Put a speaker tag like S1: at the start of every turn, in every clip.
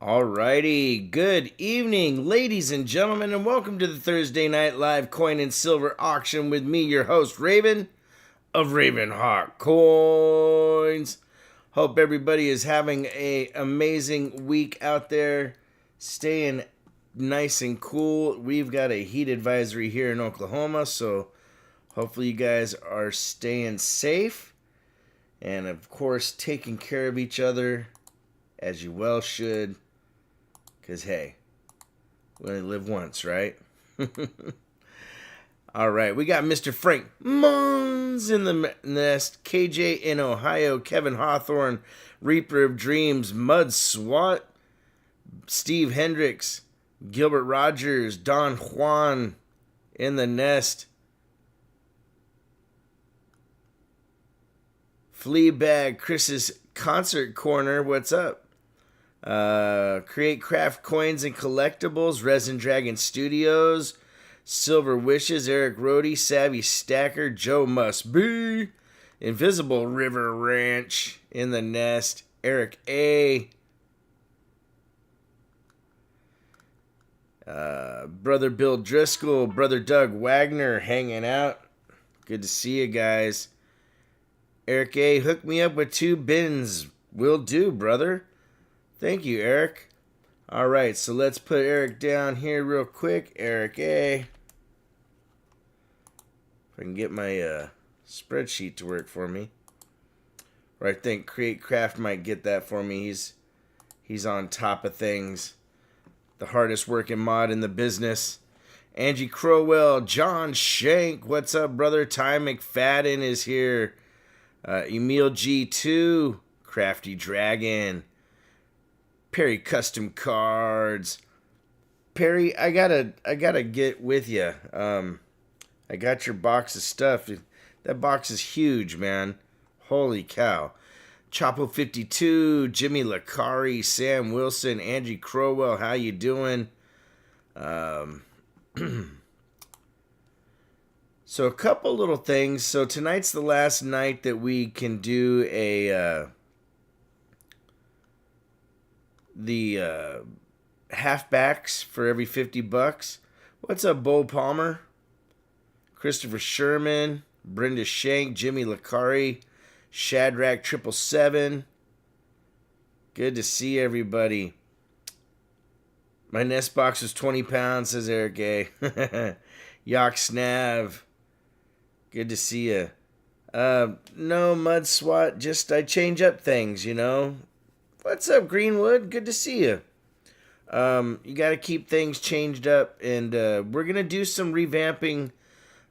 S1: Alrighty, good evening, ladies and gentlemen, and welcome to the Thursday Night Live Coin and Silver Auction with me, your host, Raven of RavenHawk Coins. Hope everybody is having an amazing week out there, staying nice and cool. We've got a heat advisory here in Oklahoma, so hopefully you guys are staying safe and, of course, taking care of each other as you well should. Because, hey, we only live once, right? All right, we got Mr. Frank Mons in the nest, KJ in Ohio, Kevin Hawthorne, Reaper of Dreams, Mud Swat, Steve Hendricks, Gilbert Rogers, Don Juan in the nest, Fleabag, Chris's Concert Corner, what's up? Create Craft Coins and Collectibles, Resin Dragon Studios, Silver Wishes, Eric Rohde, Savvy Stacker, Joe Must Be, Invisible River Ranch in the nest, Eric A, Brother Bill Driscoll, Brother Doug Wagner hanging out. Good to see you guys. Eric A, hook me up with 2 bins. Will do, brother. Thank you, Eric. All right, so let's put Eric down here real quick. Eric A. If I can get my spreadsheet to work for me. Or I think Create Craft might get that for me. He's on top of things. The hardest working mod in the business. Angie Crowell, John Shank, what's up, brother? Ty McFadden is here. Emil G2, Crafty Dragon. Perry Custom Cards. Perry, I gotta get with you. I got your box of stuff. That box is huge, man. Holy cow. Chapo 52, Jimmy Lacari, Sam Wilson, Angie Crowell, how you doing? So a couple little things. So tonight's the last night that we can do the halfbacks for every $50. What's up, Bo Palmer? Christopher Sherman, Brenda Shank, Jimmy Lacari, Shadrack 777. Good to see everybody. My nest box was 20 pounds, says Eric A. Yak Snav. Good to see you. No, Mud Swat, just I change up things, you know. What's up, Greenwood? Good to see you. You got to keep things changed up, and we're going to do some revamping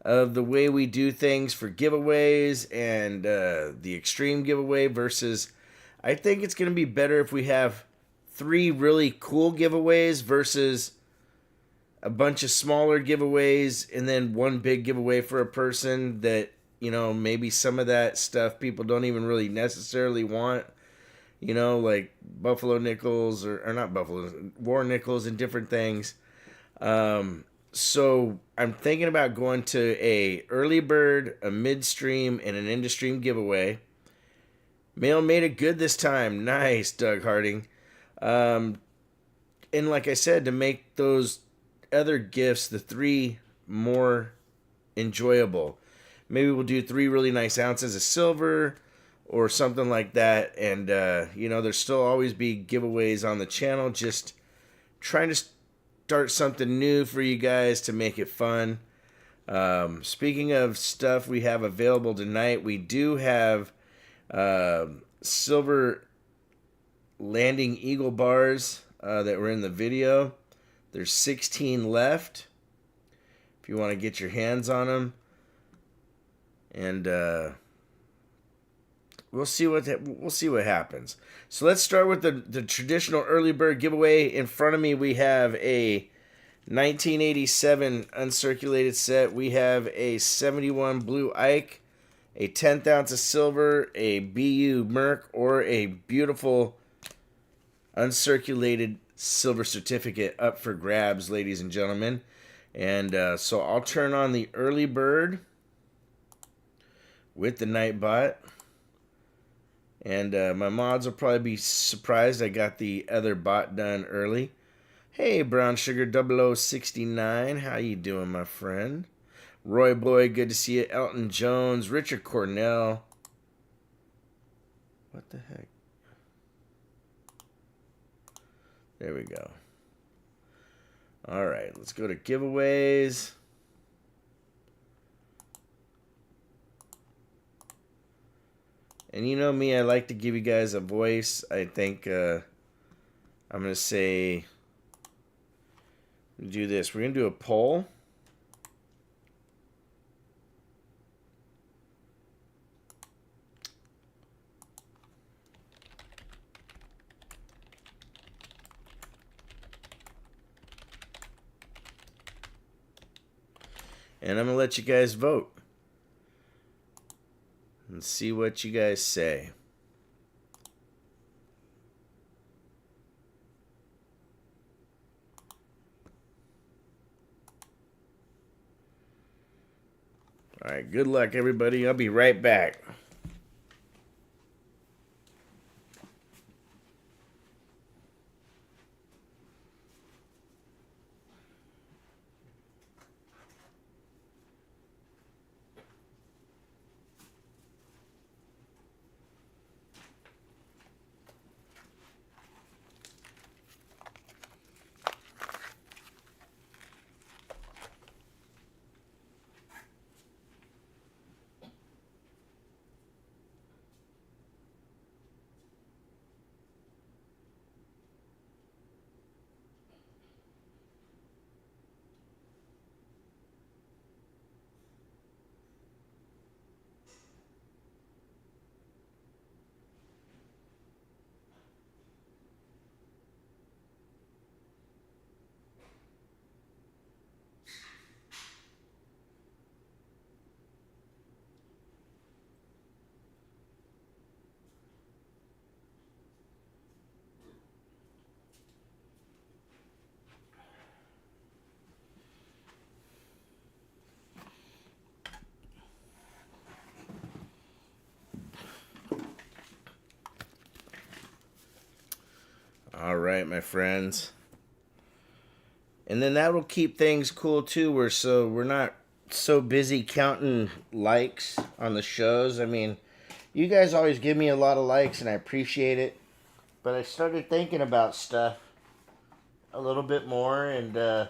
S1: of the way we do things for giveaways and the extreme giveaway versus, I think it's going to be better if we have 3 really cool giveaways versus a bunch of smaller giveaways and then 1 big giveaway for a person that, you know, maybe some of that stuff people don't even really necessarily want. You know, like Buffalo Nickels or not Buffalo, War Nickels and different things. So I'm thinking about going to a early bird, a midstream, and an end-of-stream giveaway. Mail made it good this time. Nice, Doug Harding. And like I said, to make those other gifts, the 3 more enjoyable. Maybe we'll do 3 really nice ounces of silver or something like that. And, you know, there'll still always be giveaways on the channel. Just trying to start something new for you guys to make it fun. Speaking of stuff we have available tonight, we do have silver landing eagle bars that were in the video. There's 16 left if you want to get your hands on them. And we'll see what happens. So let's start with the traditional early bird giveaway. In front of me, we have a 1987 uncirculated set. We have a 71 Blue Ike, a 10th ounce of silver, a BU Merc, or a beautiful uncirculated silver certificate up for grabs, ladies and gentlemen. And so I'll turn on the early bird with the Nightbot. And my mods will probably be surprised I got the other bot done early. Hey, Brown Sugar 0069, how you doing, my friend? Roy Boy, good to see you. Elton Jones, Richard Cornell. What the heck? There we go. All right, let's go to giveaways. And you know me, I like to give you guys a voice. I think I'm going to say, do this. We're going to do a poll. And I'm going to let you guys vote. And see what you guys say. Alright, good luck everybody. I'll be right back. All right, my friends. And then that will keep things cool too. We're not so busy counting likes on the shows. I mean, you guys always give me a lot of likes and I appreciate it. But I started thinking about stuff a little bit more, and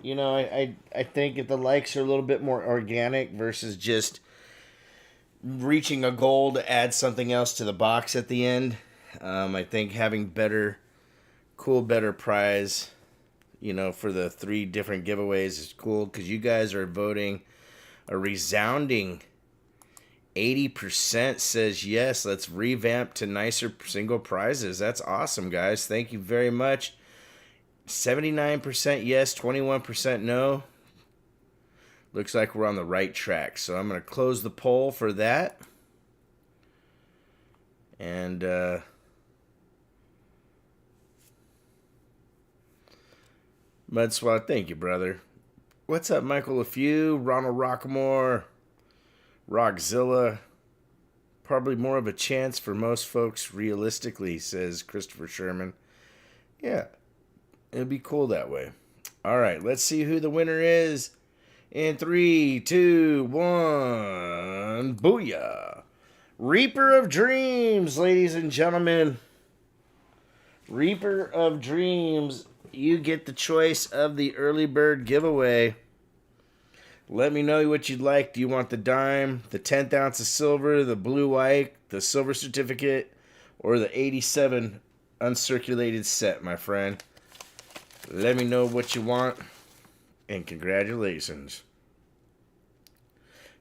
S1: you know, I think if the likes are a little bit more organic versus just reaching a goal to add something else to the box at the end, I think having better prize, you know, for the 3 different giveaways is cool because you guys are voting a resounding 80% says yes, let's revamp to nicer single prizes. That's awesome, guys. Thank you very much. 79% yes, 21% no. Looks like we're on the right track. So I'm going to close the poll for that. And Mudswat, thank you, brother. What's up, Michael LaFew, Ronald Rockmore, Rockzilla? Probably more of a chance for most folks realistically, says Christopher Sherman. Yeah, it'd be cool that way. All right, let's see who the winner is. In 3, 2, 1, booyah. Reaper of Dreams, ladies and gentlemen. Reaper of Dreams, you get the choice of the early bird giveaway. Let me know what you'd like. Do you want the dime, the 10th ounce of silver, the blue white, the silver certificate, or the 87 uncirculated set, my friend? Let me know what you want, and congratulations.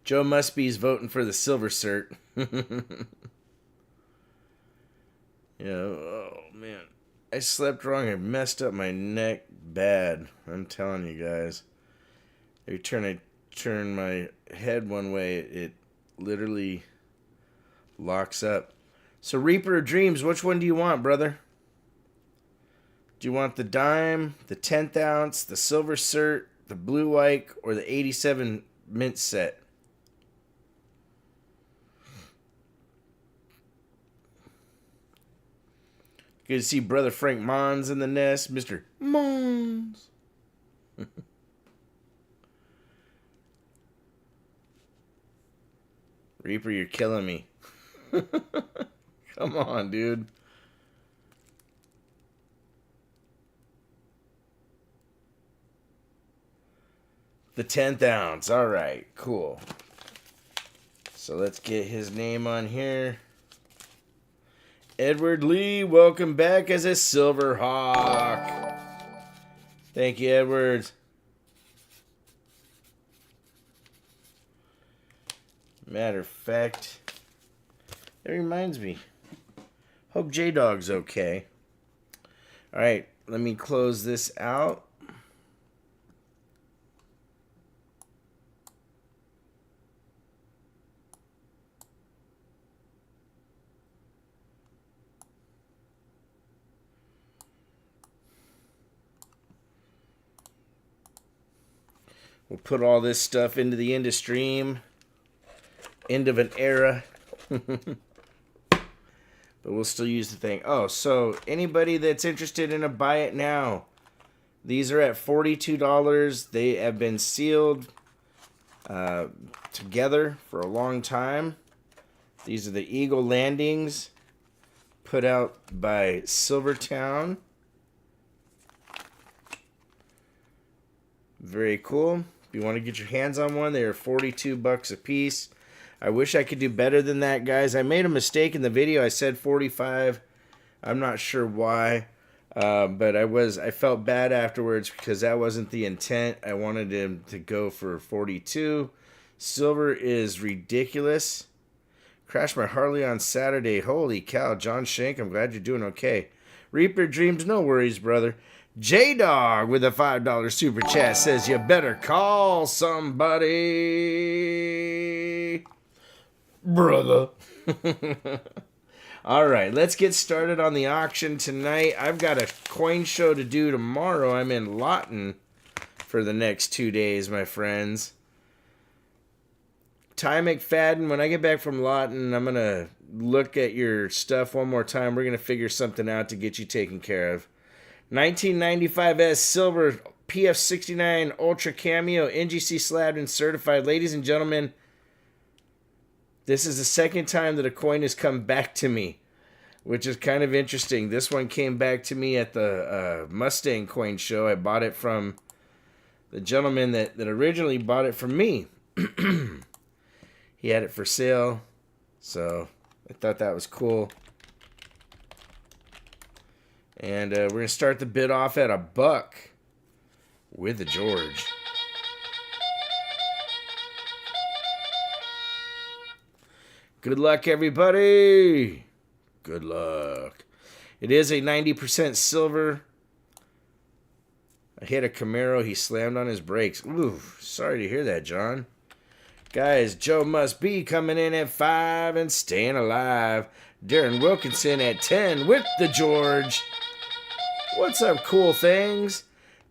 S1: Joe Muspy's voting for the silver cert. Yeah, oh man. I slept wrong. I messed up my neck bad. I'm telling you guys. Every turn I turn my head one way, it literally locks up. So Reaper of Dreams, which one do you want, brother? Do you want the dime, the 10th ounce, the silver cert, the blue white, or the 87 mint set? Good to see Brother Frank Mons in the nest. Mr. Mons. Reaper, you're killing me. Come on, dude. The 10th ounce. All right, cool. So let's get his name on here. Edward Lee, welcome back as a RavenHawk. Thank you, Edward. Matter of fact, that reminds me. Hope J-Dog's okay. All right, let me close this out. We'll put all this stuff into the end of stream. End of an era. But we'll still use the thing. Oh, so anybody that's interested in a buy it now. These are at $42. They have been sealed together for a long time. These are the Eagle Landings put out by Silvertown. Very cool. If you want to get your hands on one, they are $42 a piece. I wish I could do better than that, guys. I made a mistake in the video. I said 45. I'm not sure why, but I felt bad afterwards because that wasn't the intent. I wanted him to go for 42. Silver is ridiculous. Crashed my Harley on Saturday. Holy cow, John Shank. I'm glad you're doing okay. Reaper Dreams, no worries, brother. J-Dog with a $5 super chat says you better call somebody, brother. All right, let's get started on the auction tonight. I've got a coin show to do tomorrow. I'm in Lawton for the next 2 days, my friends. Ty McFadden, when I get back from Lawton, I'm going to look at your stuff one more time. We're going to figure something out to get you taken care of. 1995S Silver PF69 Ultra Cameo NGC slabbed and certified. Ladies and gentlemen, this is the second time that a coin has come back to me, which is kind of interesting. This one came back to me at the Mustang coin show. I bought it from the gentleman that originally bought it from me. He had it for sale, so I thought that was cool. And we're going to start the bid off at $1 with the George. Good luck, everybody. Good luck. It is a 90% silver. I hit a Camaro. He slammed on his brakes. Ooh, sorry to hear that, John. Guys, Joe Must Be coming in at 5 and staying alive. Darren Wilkinson at 10 with the George. What's up, cool things?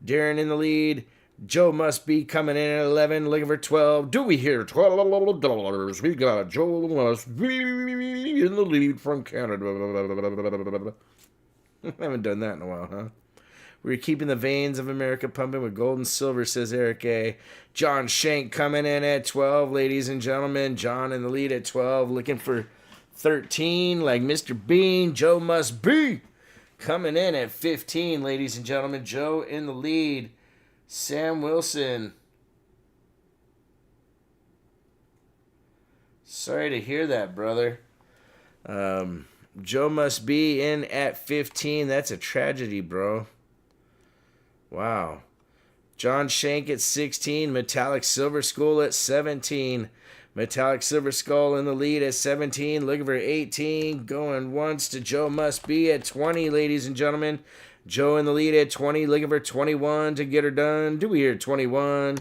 S1: Darren in the lead. Joe Must Be coming in at 11, looking for 12. Do we hear $12? We got Joe Must Be in the lead from Canada. I haven't done that in a while, huh? We're keeping the veins of America pumping with gold and silver, says Eric A. John Shank coming in at 12, ladies and gentlemen. John in the lead at 12, looking for 13, like Mr. Bean. Joe Must Be coming in at 15, ladies and gentlemen. Joe in the lead. Sam Wilson. Sorry to hear that, brother. Joe Must Be in at 15. That's a tragedy, bro. Wow. John Shank at 16. Metallic Silver Skull at 17. Metallic Silver Skull in the lead at 17. Looking for 18. Going once to Joe Must Be at 20, ladies and gentlemen. Joe in the lead at 20. Looking for 21 to get her done. Do we hear 21?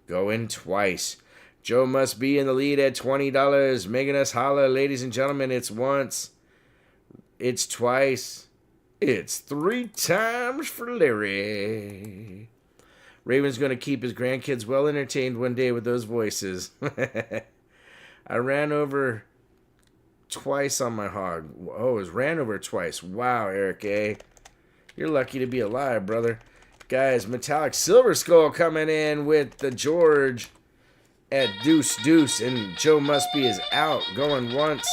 S1: Going twice. Joe Must Be in the lead at $20. Making us holler, ladies and gentlemen. It's once. It's twice. It's 3 times for Larry. Raven's going to keep his grandkids well entertained one day with those voices. I ran over twice on my hog. Oh, it was ran over twice. Wow, Eric A. You're lucky to be alive, brother. Guys, metallic silver skull coming in with the George at deuce. And Joe Mustby is out. Going once.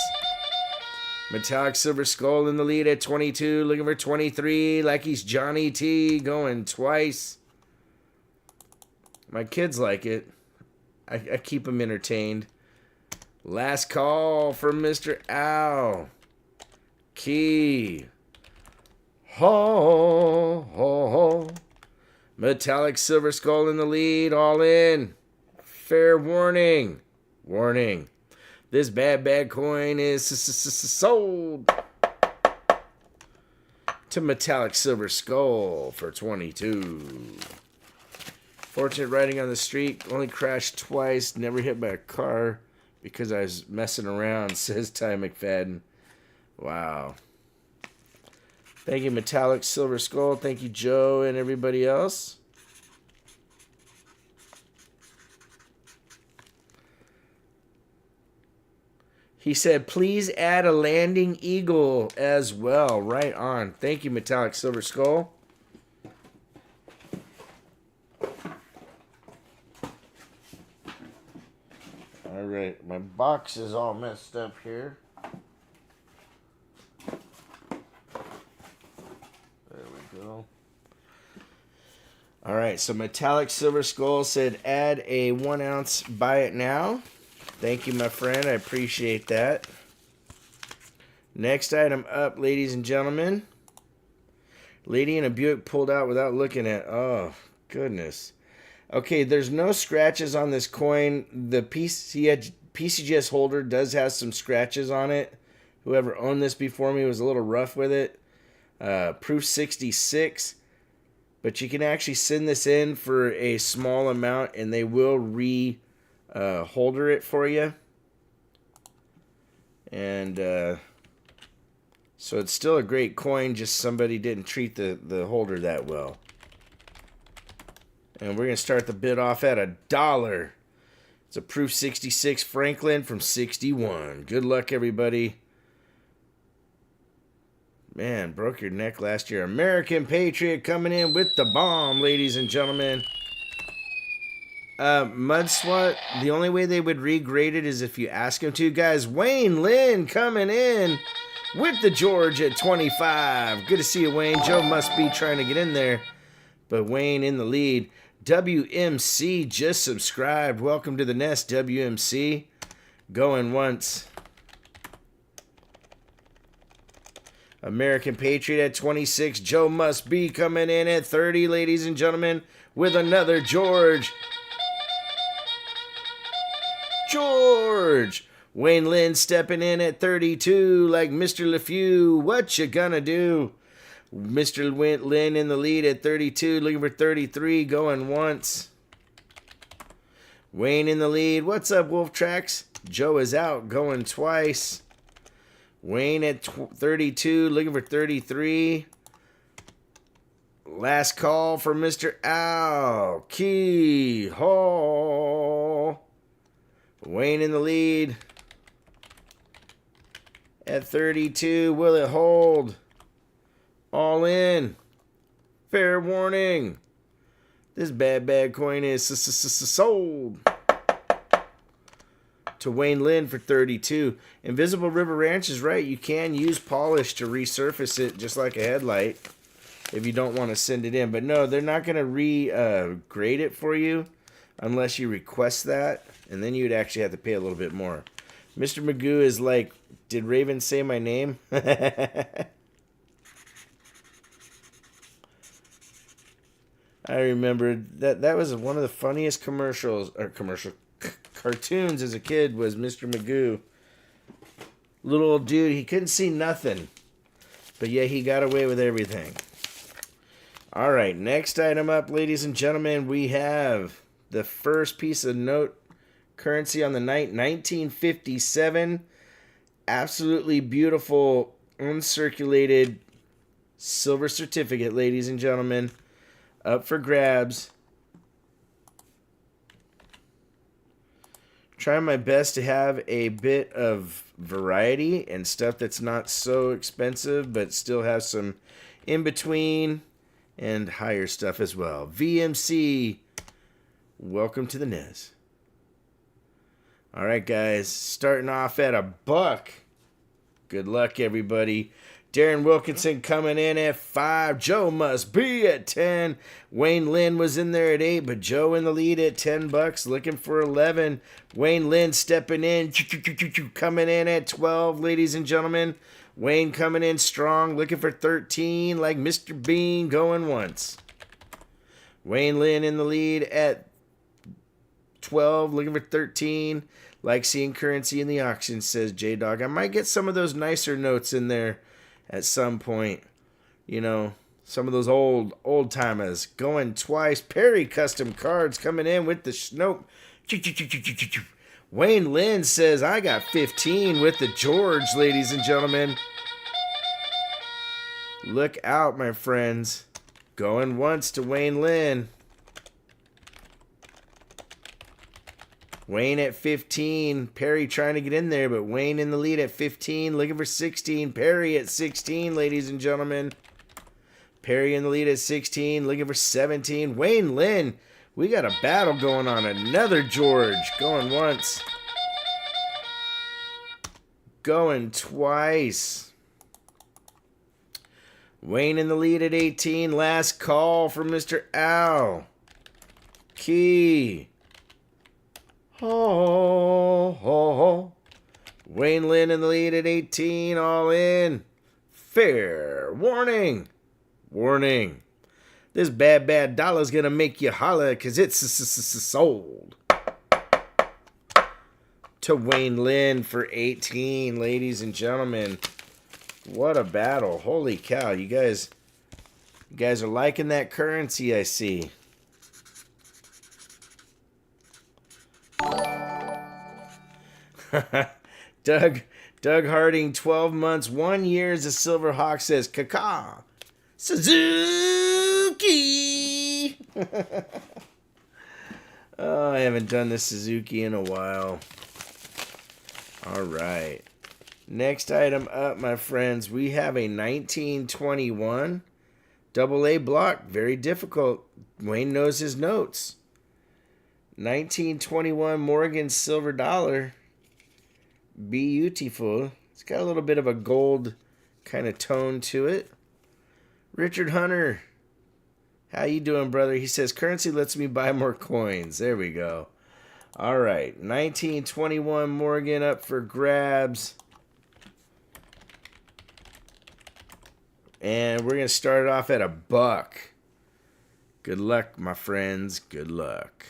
S1: Metallic silver skull in the lead at 22. Looking for 23 like he's Johnny T. Going twice. My kids like it. I keep them entertained. Last call for Mr. Owl. Key. Ho, ho, ho. Metallic silver skull in the lead. All in. Fair warning. Warning. This bad coin is sold to metallic silver skull for 22. Fortunate riding on the street. Only crashed twice. Never hit by a car because I was messing around, says Ty McFadden. Wow. Thank you, metallic silver skull. Thank you, Joe and everybody else. He said, please add a landing eagle as well. Right on. Thank you, metallic silver skull. All right, my box is all messed up here. There we go. All right, so metallic silver skull said add a 1 ounce, buy it now. Thank you, my friend. I appreciate that. Next item up, ladies and gentlemen. Lady in a Buick pulled out without looking at. Oh, goodness. Okay, there's no scratches on this coin. The PCGS holder does have some scratches on it. Whoever owned this before me was a little rough with it. Proof 66. But you can actually send this in for a small amount and they will holder it for you. And so it's still a great coin, just somebody didn't treat the holder that well. And we're going to start the bid off at $1. It's a Proof 66 Franklin from 61. Good luck, everybody. Man, broke your neck last year. American Patriot coming in with the bomb, ladies and gentlemen. Mud Swat, the only way they would regrade it is if you ask them to. Guys, Wayne Lynn coming in with the George at 25. Good to see you, Wayne. Joe must be trying to get in there, but Wayne in the lead. WMC just subscribed. Welcome to the nest, WMC. Going once. American Patriot at 26. Joe must be coming in at 30, ladies and gentlemen, with another George. George. Wayne Lynn stepping in at 32 like Mr. LeFew. What you gonna do? Mr. Lynn in the lead at 32, looking for 33, going once. Wayne in the lead. What's up, Wolf Tracks? Joe is out, going twice. Wayne at 32, looking for 33. Last call for Mr. Owl. Key Hall. Wayne in the lead at 32. Will it hold? All in. Fair warning. This bad coin is sold to Wayne Lynn for 32. Invisible River Ranch is right. You can use polish to resurface it just like a headlight if you don't want to send it in. But no, they're not going to regrade it for you unless you request that. And then you'd actually have to pay a little bit more. Mr. Magoo is like, did Raven say my name? I remember that was one of the funniest cartoons as a kid was Mr. Magoo. Little old dude, he couldn't see nothing. But yeah, he got away with everything. All right, next item up, ladies and gentlemen, we have the first piece of note currency on the night, 1957. Absolutely beautiful uncirculated silver certificate, ladies and gentlemen. Up for grabs. Trying my best to have a bit of variety and stuff that's not so expensive, but still have some in between and higher stuff as well. VMC, welcome to the Nez. All right, guys, starting off at $1. Good luck, everybody. Darren Wilkinson coming in at 5. Joe must be at 10. Wayne Lynn was in there at 8, but Joe in the lead at $10, looking for 11. Wayne Lynn stepping in, coming in at 12, ladies and gentlemen. Wayne coming in strong, looking for 13, like Mr. Bean going once. Wayne Lynn in the lead at 12, looking for 13. Like seeing currency in the auction, says J-Dog. I might get some of those nicer notes in there at some point. You know, some of those old timers going twice. Perry Custom Cards coming in with the Snoke. Wayne Lynn says, I got 15 with the George, ladies and gentlemen. Look out, my friends. Going once to Wayne Lynn. Wayne at 15. Perry trying to get in there, but Wayne in the lead at 15. Looking for 16. Perry at 16, ladies and gentlemen. Perry in the lead at 16. Looking for 17. Wayne Lynn. We got a battle going on. Another George. Going once. Going twice. Wayne in the lead at 18. Last call from Mr. Al. Key. Oh. Wayne Lynn in the lead at 18. All in. Fair warning. Warning. This bad dollar's going to make you holler because it's sold. To Wayne Lynn for 18, ladies and gentlemen. What a battle. Holy cow. You guys are liking that currency, I see. Doug Harding, 12 months, 1 year as a Silver Hawk, says, Kaka. Suzuki. Oh, I haven't done this Suzuki in a while. All right. Next item up, my friends, we have a 1921 AA block. Very difficult. Wayne knows his notes. 1921 Morgan silver dollar. Beautiful. It's got a little bit of a gold kind of tone to it. Richard Hunter, how you doing, brother? He says, currency lets me buy more coins. There we go. All right. 1921 Morgan up for grabs. And we're going to start it off at $1. Good luck, my friends. Good luck.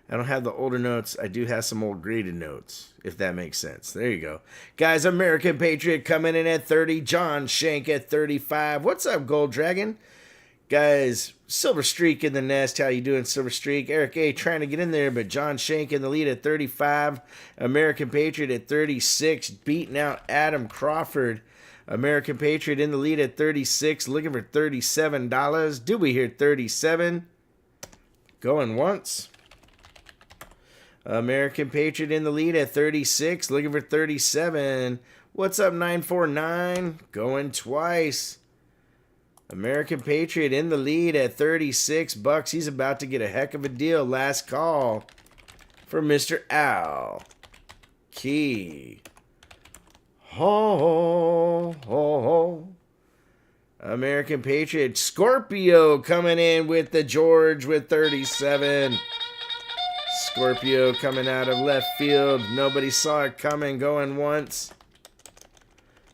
S1: I don't have the older notes. I do have some old graded notes, if that makes sense. There you go. Guys, American Patriot coming in at 30. John Shank at 35. What's up, Gold Dragon? Guys, Silver Streak in the nest. How you doing, Silver Streak? Eric A. trying to get in there, but John Shank in the lead at 35. American Patriot at 36. Beating out Adam Crawford. American Patriot in the lead at 36. Looking for $37. Do we hear 37? Going once. American Patriot in the lead at 36, looking for 37. What's up, 949? Going twice. American Patriot in the lead at $36. He's about to get a heck of a deal. Last call for Mr. Al. Key. Ho. American Patriot. Scorpio coming in with the George with 37. Scorpio coming out of left field. Nobody saw it coming. Going once.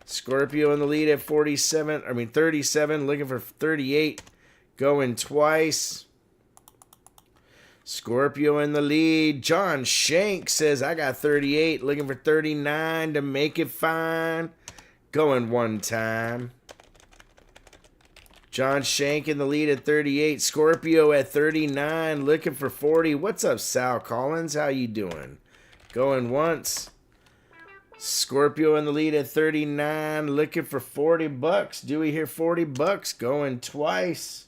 S1: Scorpio in the lead at 37. Looking for 38. Going twice. Scorpio in the lead. John Shank says, I got 38. Looking for 39 to make it fine. Going one time. John Shank in the lead at 38. Scorpio at 39. Looking for 40. What's up, Sal Collins? How you doing? Going once. Scorpio in the lead at 39. Looking for $40. Do we hear $40? Going twice.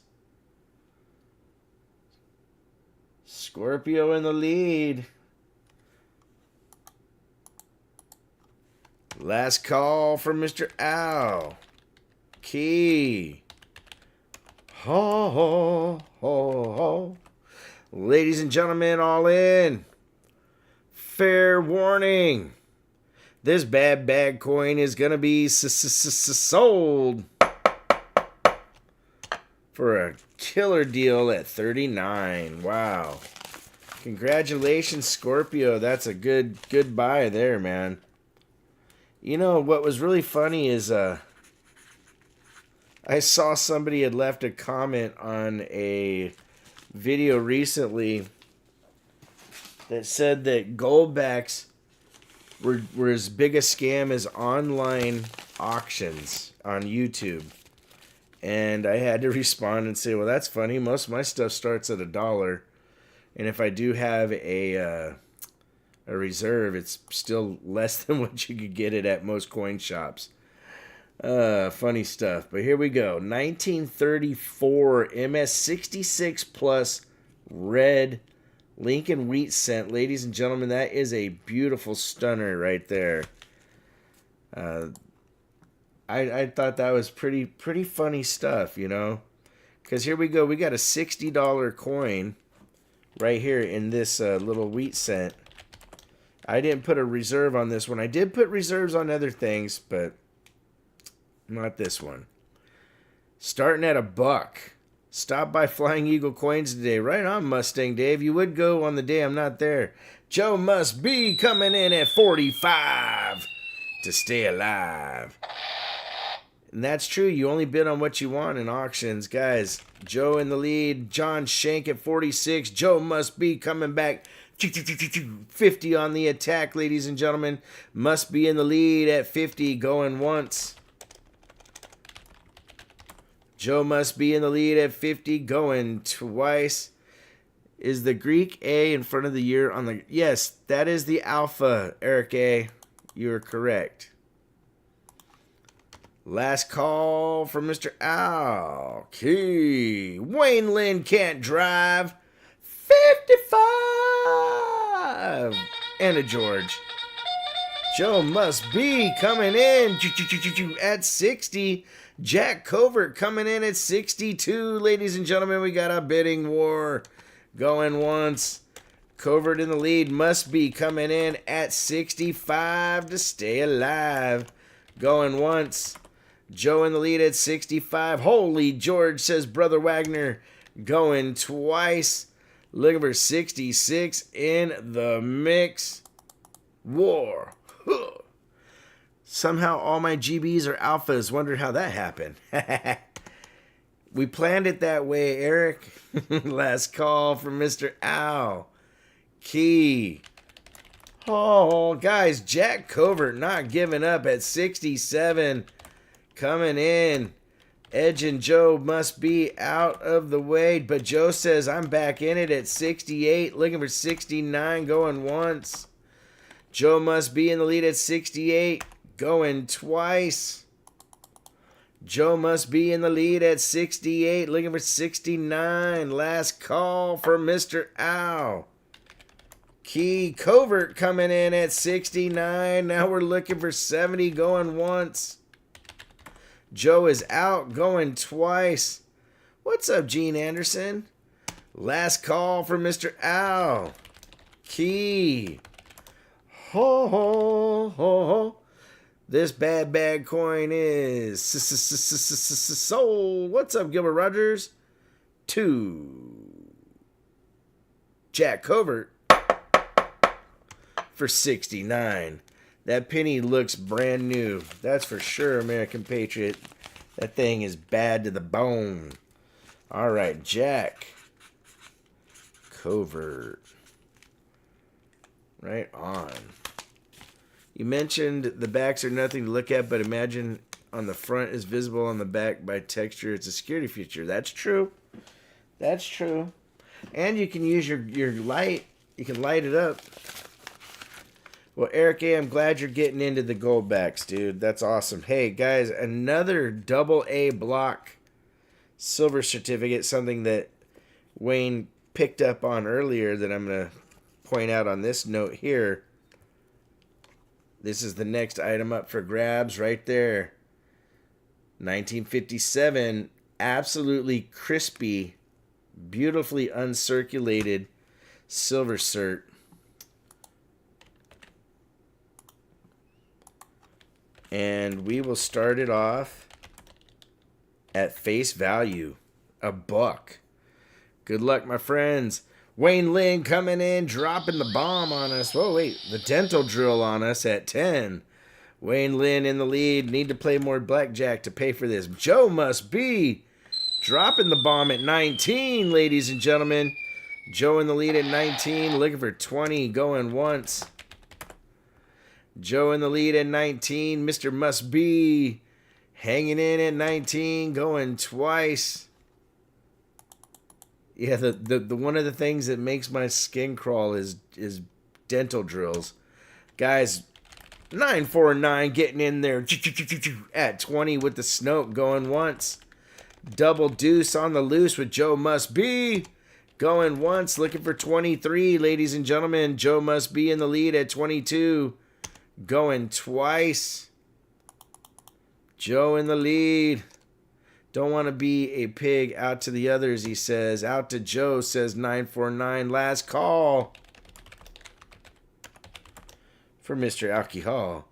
S1: Scorpio in the lead. Last call from Mr. Al. Key. Ho, ho, ho, ho. Ladies and gentlemen, all in. Fair warning. This bad bag coin is going to be sold for a killer deal at 39. Wow. Congratulations, Scorpio. That's a good buy there, man. You know, what was really funny is I saw somebody had left a comment on a video recently that said that goldbacks were as big a scam as online auctions on YouTube. And I had to respond and say, well, that's funny. Most of my stuff starts at $1. And if I do have a reserve, it's still less than what you could get it at most coin shops. Funny stuff. But here we go. 1934 MS66 Plus red Lincoln Wheat Cent. Ladies and gentlemen, that is a beautiful stunner right there. I thought that was pretty funny stuff, you know. Because here we go. We got a $60 coin right here in this little wheat cent. I didn't put a reserve on this one. I did put reserves on other things, but not this one. Starting at $1. Stop by Flying Eagle Coins today. Right on, Mustang Dave. You would go on the day I'm not there. Joe must be coming in at 45 to stay alive. And that's true. You only bid on what you want in auctions. Guys, Joe in the lead. John Shank at 46. Joe must be coming back. 50 on the attack, ladies and gentlemen. Must be in the lead at 50, going once. Joe must be in the lead at 50, going twice. Is the Greek A in front of the year on the... Yes, that is the Alpha, Eric A. You are correct. Last call from Mr. Al. Key. Wayne Lynn can't drive. 55. And a George. Joe must be coming in at 60. Jack Covert coming in at 62. Ladies and gentlemen, we got a bidding war going once. Covert in the lead. Must be coming in at 65 to stay alive. Going once. Joe in the lead at 65. Holy George, says Brother Wagner. Going twice. Looking for 66 in the mix. War. Somehow all my GBs are alphas. Wonder how that happened. We planned it that way, Eric. Last call from Mr. Al. Key. Oh, guys, Jack Covert not giving up at 67. Coming in. Edge and Joe must be out of the way. But Joe says, I'm back in it at 68. Looking for 69. Going once. Joe must be in the lead at 68. Going twice. Joe must be in the lead at 68. Looking for 69. Last call for Mr. Al. Key. Covert coming in at 69. Now we're looking for 70. Going once. Joe is out, going twice. What's up, Gene Anderson? Last call for Mr. Al. Key. Ho, ho, ho, ho. This bad bag coin is sold. What's up, Gilbert Rogers? 2. Jack Covert for 69. That penny looks brand new. That's for sure, American Patriot. That thing is bad to the bone. All right, Jack Covert. Right on. You mentioned the backs are nothing to look at, but imagine on the front is visible on the back by texture. It's a security feature. That's true. That's true. And you can use your light. You can light it up. Well, Eric A., I'm glad you're getting into the gold backs, dude. That's awesome. Hey, guys, another AA block silver certificate, something that Wayne picked up on earlier that I'm going to point out on this note here. This is the next item up for grabs right there. 1957, absolutely crispy, beautifully uncirculated silver cert. And we will start it off at face value, $1. Good luck, my friends. Wayne Lynn coming in, dropping the bomb on us. Whoa, wait, the dental drill on us at 10. Wayne Lynn in the lead. Need to play more blackjack to pay for this. Joe Must Be dropping the bomb at 19, ladies and gentlemen. Joe in the lead at 19, looking for 20, going once. Joe in the lead at 19. Mr. Must Be hanging in at 19, going twice. Yeah, the one of the things that makes my skin crawl is dental drills. Guys, 949 getting in there at 20 with the Snoke going once. Double deuce on the loose with Joe Must Be going once, looking for 23, ladies and gentlemen. Joe Must Be in the lead at 22, going twice. Joe in the lead. Don't want to be a pig. Out to the others, he says. Out to Joe, says 949. Last call for Mr. Alcohol.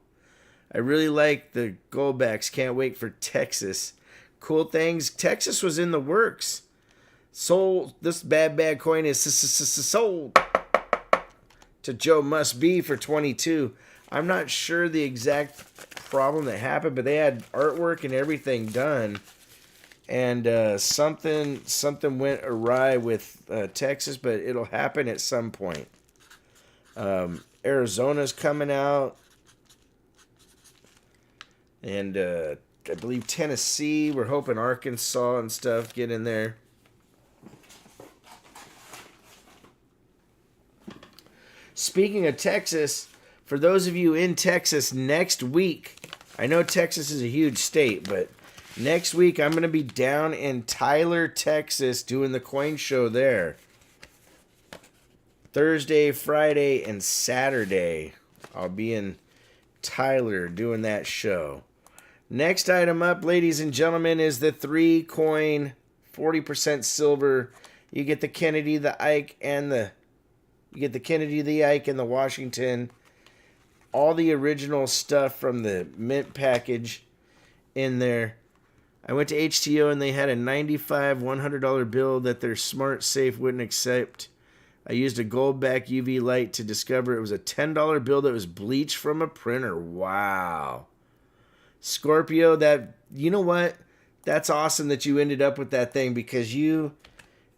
S1: I really like the goldbacks. Can't wait for Texas. Cool things. Texas was in the works. Sold. This bad coin is sold to Joe Must Be for 22. I'm not sure the exact problem that happened, but they had artwork and everything done. And something went awry with Texas, but it'll happen at some point. Arizona's coming out. And I believe Tennessee. We're hoping Arkansas and stuff get in there. Speaking of Texas, for those of you in Texas next week, I know Texas is a huge state, but next week, I'm going to be down in Tyler, Texas, doing the coin show there. Thursday, Friday, and Saturday, I'll be in Tyler doing that show. Next item up, ladies and gentlemen, is the 3-coin, 40% silver. You get the Kennedy, the Ike, and the Washington. All the original stuff from the mint package in there. I went to HTO and they had a $95 $100 bill that their smart safe wouldn't accept. I used a gold-back UV light to discover it was a $10 bill that was bleached from a printer. Wow. Scorpio, you know what? That's awesome that you ended up with that thing because you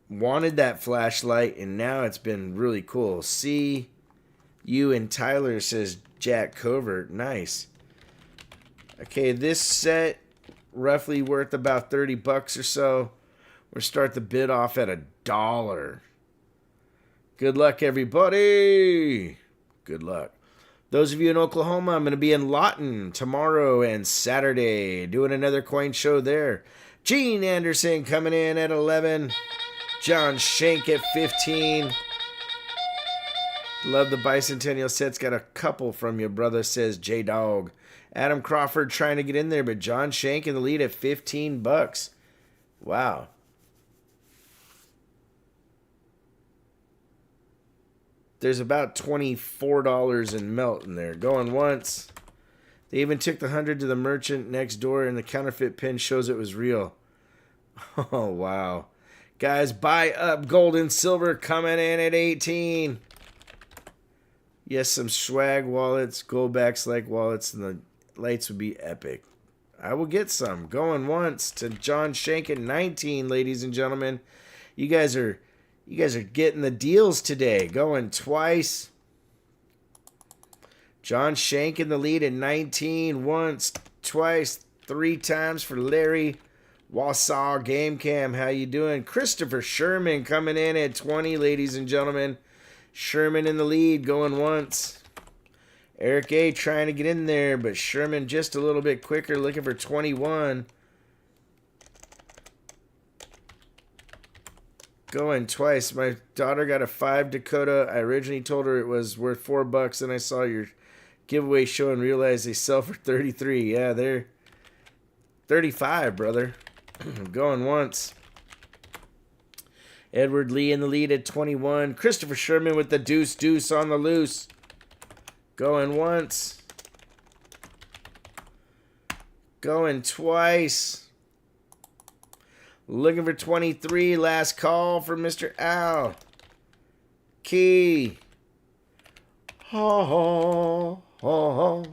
S1: wanted that flashlight and now it's been really cool. See you and Tyler, says Jack Covert. Nice. Okay, this set roughly worth about $30 or so. We'll start the bid off at $1. Good luck, everybody. Good luck. Those of you in Oklahoma, I'm going to be in Lawton tomorrow and Saturday, doing another coin show there. Gene Anderson coming in at 11. John Shank at 15. Love the bicentennial sets. Got a couple from your brother, says J-Dog. Adam Crawford trying to get in there, but John Shank in the lead at $15. Wow. There's about $24 in melt in there. Going once. They even took the 100 to the merchant next door, and the counterfeit pin shows it was real. Oh, wow. Guys, buy up gold and silver coming in at 18. Yes, some swag wallets, goldbacks like wallets, and the lights would be epic. I will get some. Going once to John Shank at 19, ladies and gentlemen. You guys are getting the deals today. Going twice. John Shank in the lead at 19. Once, twice, 3 times for Larry. Wausau Game Cam, how you doing? Christopher Sherman coming in at 20, ladies and gentlemen. Sherman in the lead, going once. Eric A. trying to get in there, but Sherman just a little bit quicker, looking for 21. Going twice. My daughter got a 5 Dakota. I originally told her it was worth $4, and I saw your Giveaway show and realize they sell for 33. Yeah, they're 35, brother. Going once. Edward Lee in the lead at 21. Christopher Sherman with the deuce on the loose. Going once. Going twice. Looking for 23. Last call for Mr. Al. Key. Ho, ho, ho, ho.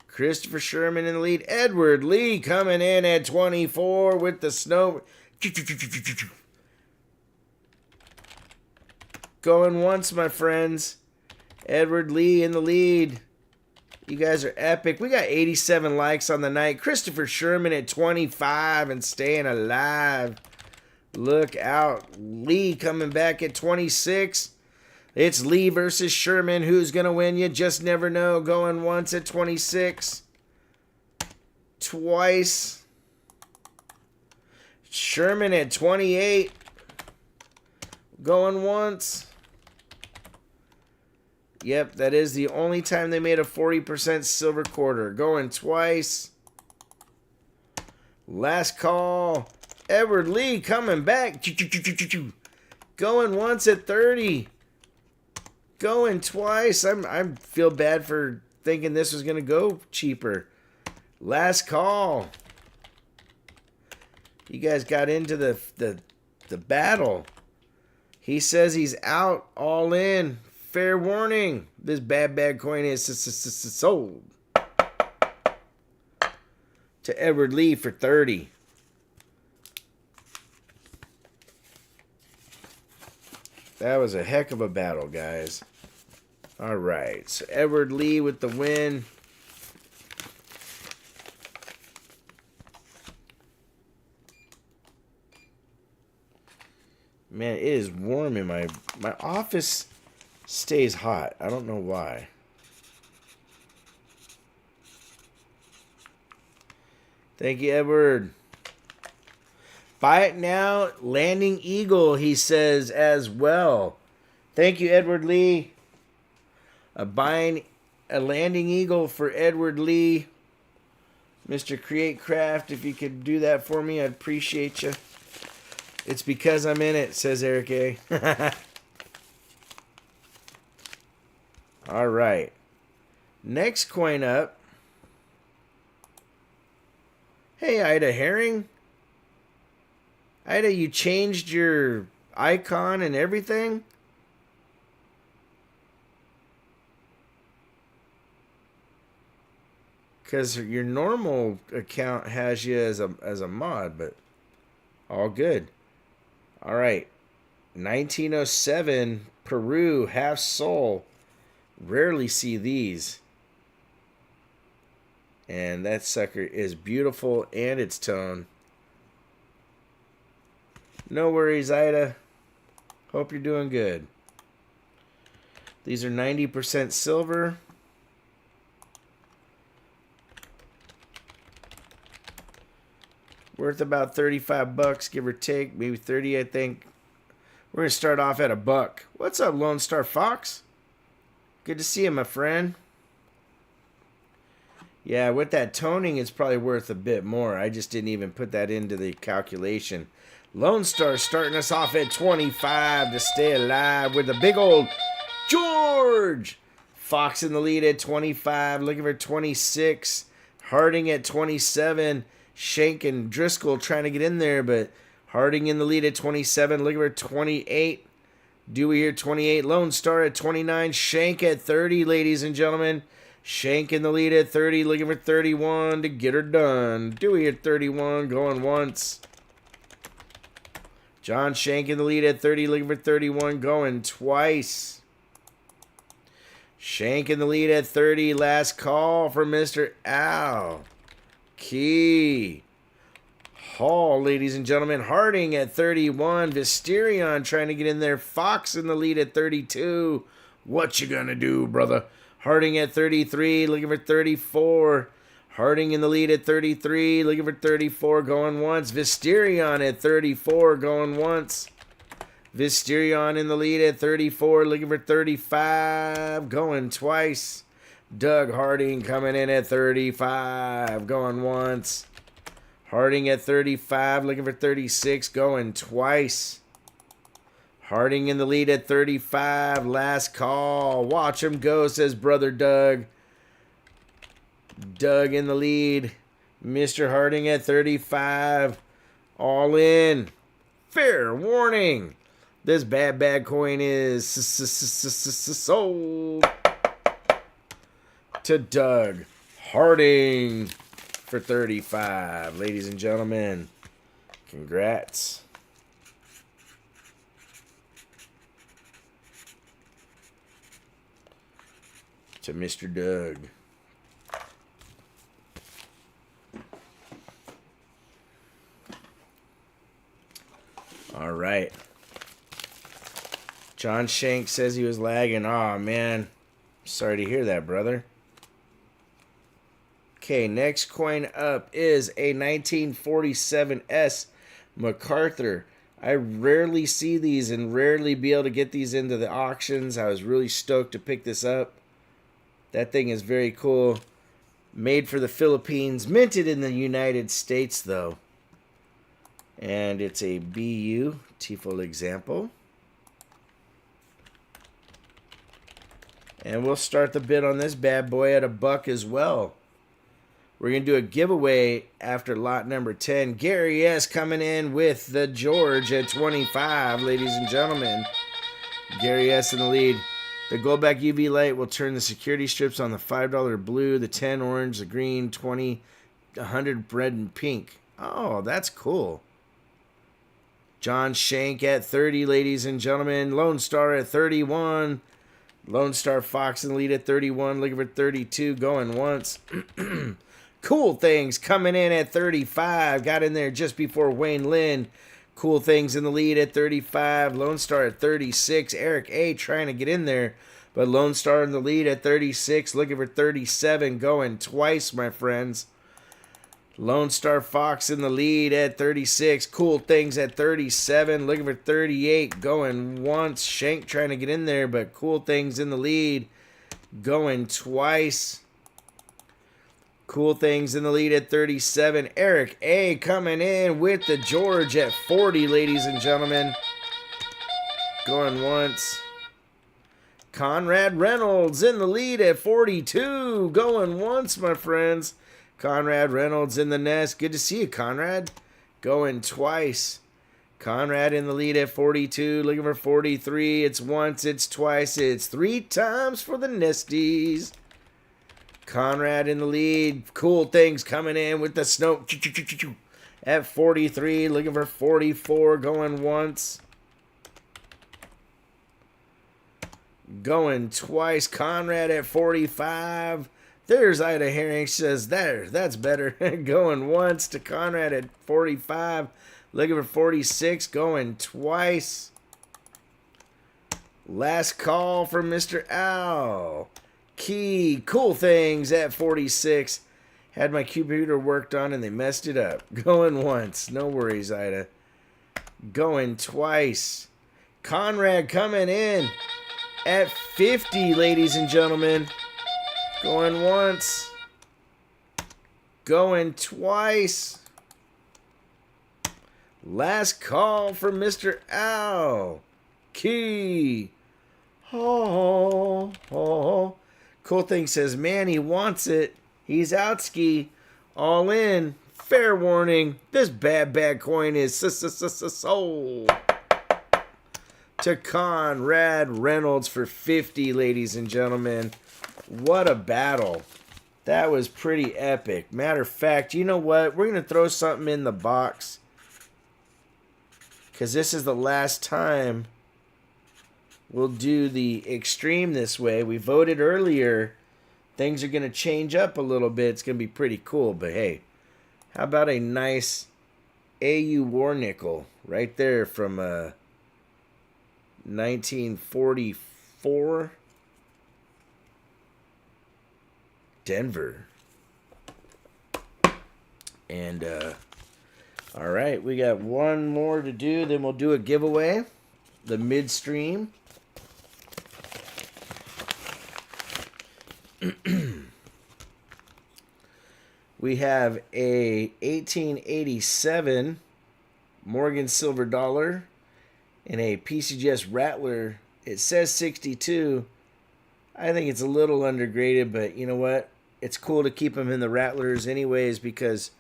S1: Christopher Sherman in the lead. Edward Lee coming in at 24 with the snow. Going once, my friends. Edward Lee in the lead. You guys are epic. We got 87 likes on the night. Christopher Sherman at 25 and staying alive. Look out. Lee coming back at 26. It's Lee versus Sherman. Who's going to win? You just never know. Going once at 26. Twice. Sherman at 28. Going once. Yep, that is the only time they made a 40% silver quarter. Going twice. Last call. Edward Lee coming back. Going once at 30. Going twice. I feel bad for thinking this was going to go cheaper. Last call. You guys got into the battle. He says he's out, all in. Fair warning. This bad coin is sold to Edward Lee for 30. That was a heck of a battle, guys. All right. So Edward Lee with the win. Man, it is warm in my office. Stays hot. I don't know why. Thank you, Edward. Buy it now. Landing Eagle, he says as well. Thank you, Edward Lee. Buying a Landing Eagle for Edward Lee. Mr. Create Craft, if you could do that for me, I'd appreciate you. It's because I'm in it, says Eric A. All right. Next coin up. Hey, Ida Herring. Ida, you changed your icon and everything? Because your normal account has you as a mod, but all good. All right. 1907, Peru, half soul. Rarely see these. And that sucker is beautiful and its tone. No worries, Ida. Hope you're doing good. These are 90% silver. Worth about 35 bucks, give or take. Maybe 30, I think. We're going to start off at $1. What's up, Lone Star Fox? Good to see you, my friend. Yeah, with that toning, it's probably worth a bit more. I just didn't even put that into the calculation. Lone Star starting us off at 25 to stay alive with a big old George. Fox in the lead at 25, looking for 26. Harding at 27. Shank and Driscoll trying to get in there, but Harding in the lead at 27, looking for 28. Dewey here, 28. Lone Star at 29. Shank at 30, ladies and gentlemen. Shank in the lead at 30, looking for 31 to get her done. Dewey at 31, going once. John Shank in the lead at 30, looking for 31, going twice. Shank in the lead at 30. Last call for Mr. Al. Key. Hall, ladies and gentlemen. Harding at 31. Visterion trying to get in there. Fox in the lead at 32. What you gonna do, brother? Harding at 33, looking for 34. Harding in the lead at 33, looking for 34, going once. Visterion at 34, going once. Visterion in the lead at 34, looking for 35, going twice. Doug Harding coming in at 35. Going once. Harding at 35. Looking for 36. Going twice. Harding in the lead at 35. Last call. Watch him go, says Brother Doug. Doug in the lead. Mr. Harding at 35. All in. Fair warning. This bad coin is sold to Doug Harding for 35. Ladies and gentlemen, congrats. To Mr. Doug. All right. John Shank says he was lagging. Aw, man. Sorry to hear that, brother. Okay, next coin up is a 1947S MacArthur. I rarely see these and rarely be able to get these into the auctions. I was really stoked to pick this up. That thing is very cool. Made for the Philippines. Minted in the United States, though. And it's a BU, Tifo example. And we'll start the bid on this bad boy at $1 as well. We're going to do a giveaway after lot number 10. Gary S. coming in with the George at 25, ladies and gentlemen. Gary S. in the lead. The Goldback UV light will turn the security strips on the $5 blue, the 10 orange, the green, 20, 100 red and pink. Oh, that's cool. John Shank at 30, ladies and gentlemen. Lone Star at 31. Lone Star Fox in the lead at 31. Looking for 32. Going once. Cool Things coming in at 35. Got in there just before Wayne Lynn. Cool Things in the lead at 35. Lone Star at 36. Eric A. trying to get in there. But Lone Star in the lead at 36. Looking for 37. Going twice, my friends. Lone Star Fox in the lead at 36. Cool Things at 37. Looking for 38. Going once. Shank trying to get in there, but Cool Things in the lead. Going twice. Cool Things in the lead at 37. Eric A. coming in with the George at 40, ladies and gentlemen. Going once. Conrad Reynolds in the lead at 42. Going once, my friends. Conrad Reynolds in the nest. Good to see you, Conrad. Going twice. Conrad in the lead at 42. Looking for 43. It's once, it's twice, it's 3 times for the nesties. Conrad in the lead. Cool Things coming in with the snow. At 43. Looking for 44. Going once. Going twice. Conrad at 45. There's Ida Herring. She says, that's better. Going once to Conrad at 45. Looking for 46. Going twice. Last call for Mr. Al. Key. Cool Things at 46. Had my computer worked on and they messed it up. Going once. No worries, Ida. Going twice. Conrad coming in at 50, ladies and gentlemen. Going once. Going twice. Last call for Mr. Al. Key. Oh. Cool Thing says, man, he wants it. He's out ski. All in. Fair warning. This bad coin is sold to Conrad Reynolds for 50, ladies and gentlemen. What a battle. That was pretty epic. Matter of fact, you know what? We're going to throw something in the box. Because this is the last time we'll do the extreme this way. We voted earlier. Things are going to change up a little bit. It's going to be pretty cool. But hey, how about a nice AU War Nickel right there from 1944? Denver. And all right, we got one more to do, then we'll do a giveaway, the midstream. We have a 1887 Morgan Silver Dollar and a PCGS Rattler. It says 62. I think it's a little undergraded, but you know what? It's cool to keep them in the Rattlers anyways because,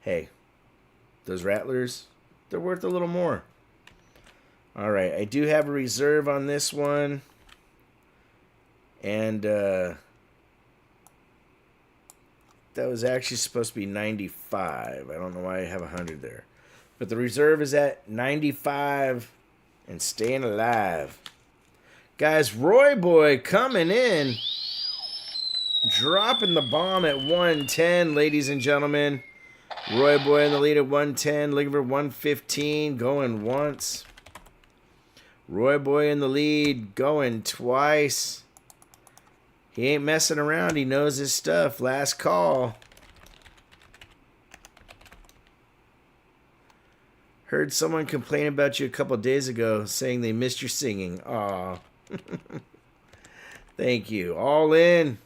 S1: hey, those Rattlers, they're worth a little more. All right, I do have a reserve on this one. And that was actually supposed to be 95. I don't know why I have 100 there. But the reserve is at 95 and staying alive. Guys, Roy Boy coming in. Dropping the bomb at 110, ladies and gentlemen. Roy Boy in the lead at 110. Looking for 115. Going once. Roy Boy in the lead. Going twice. He ain't messing around. He knows his stuff. Last call. Heard someone complain about you a couple days ago, saying they missed your singing. Aw. Thank you. All in.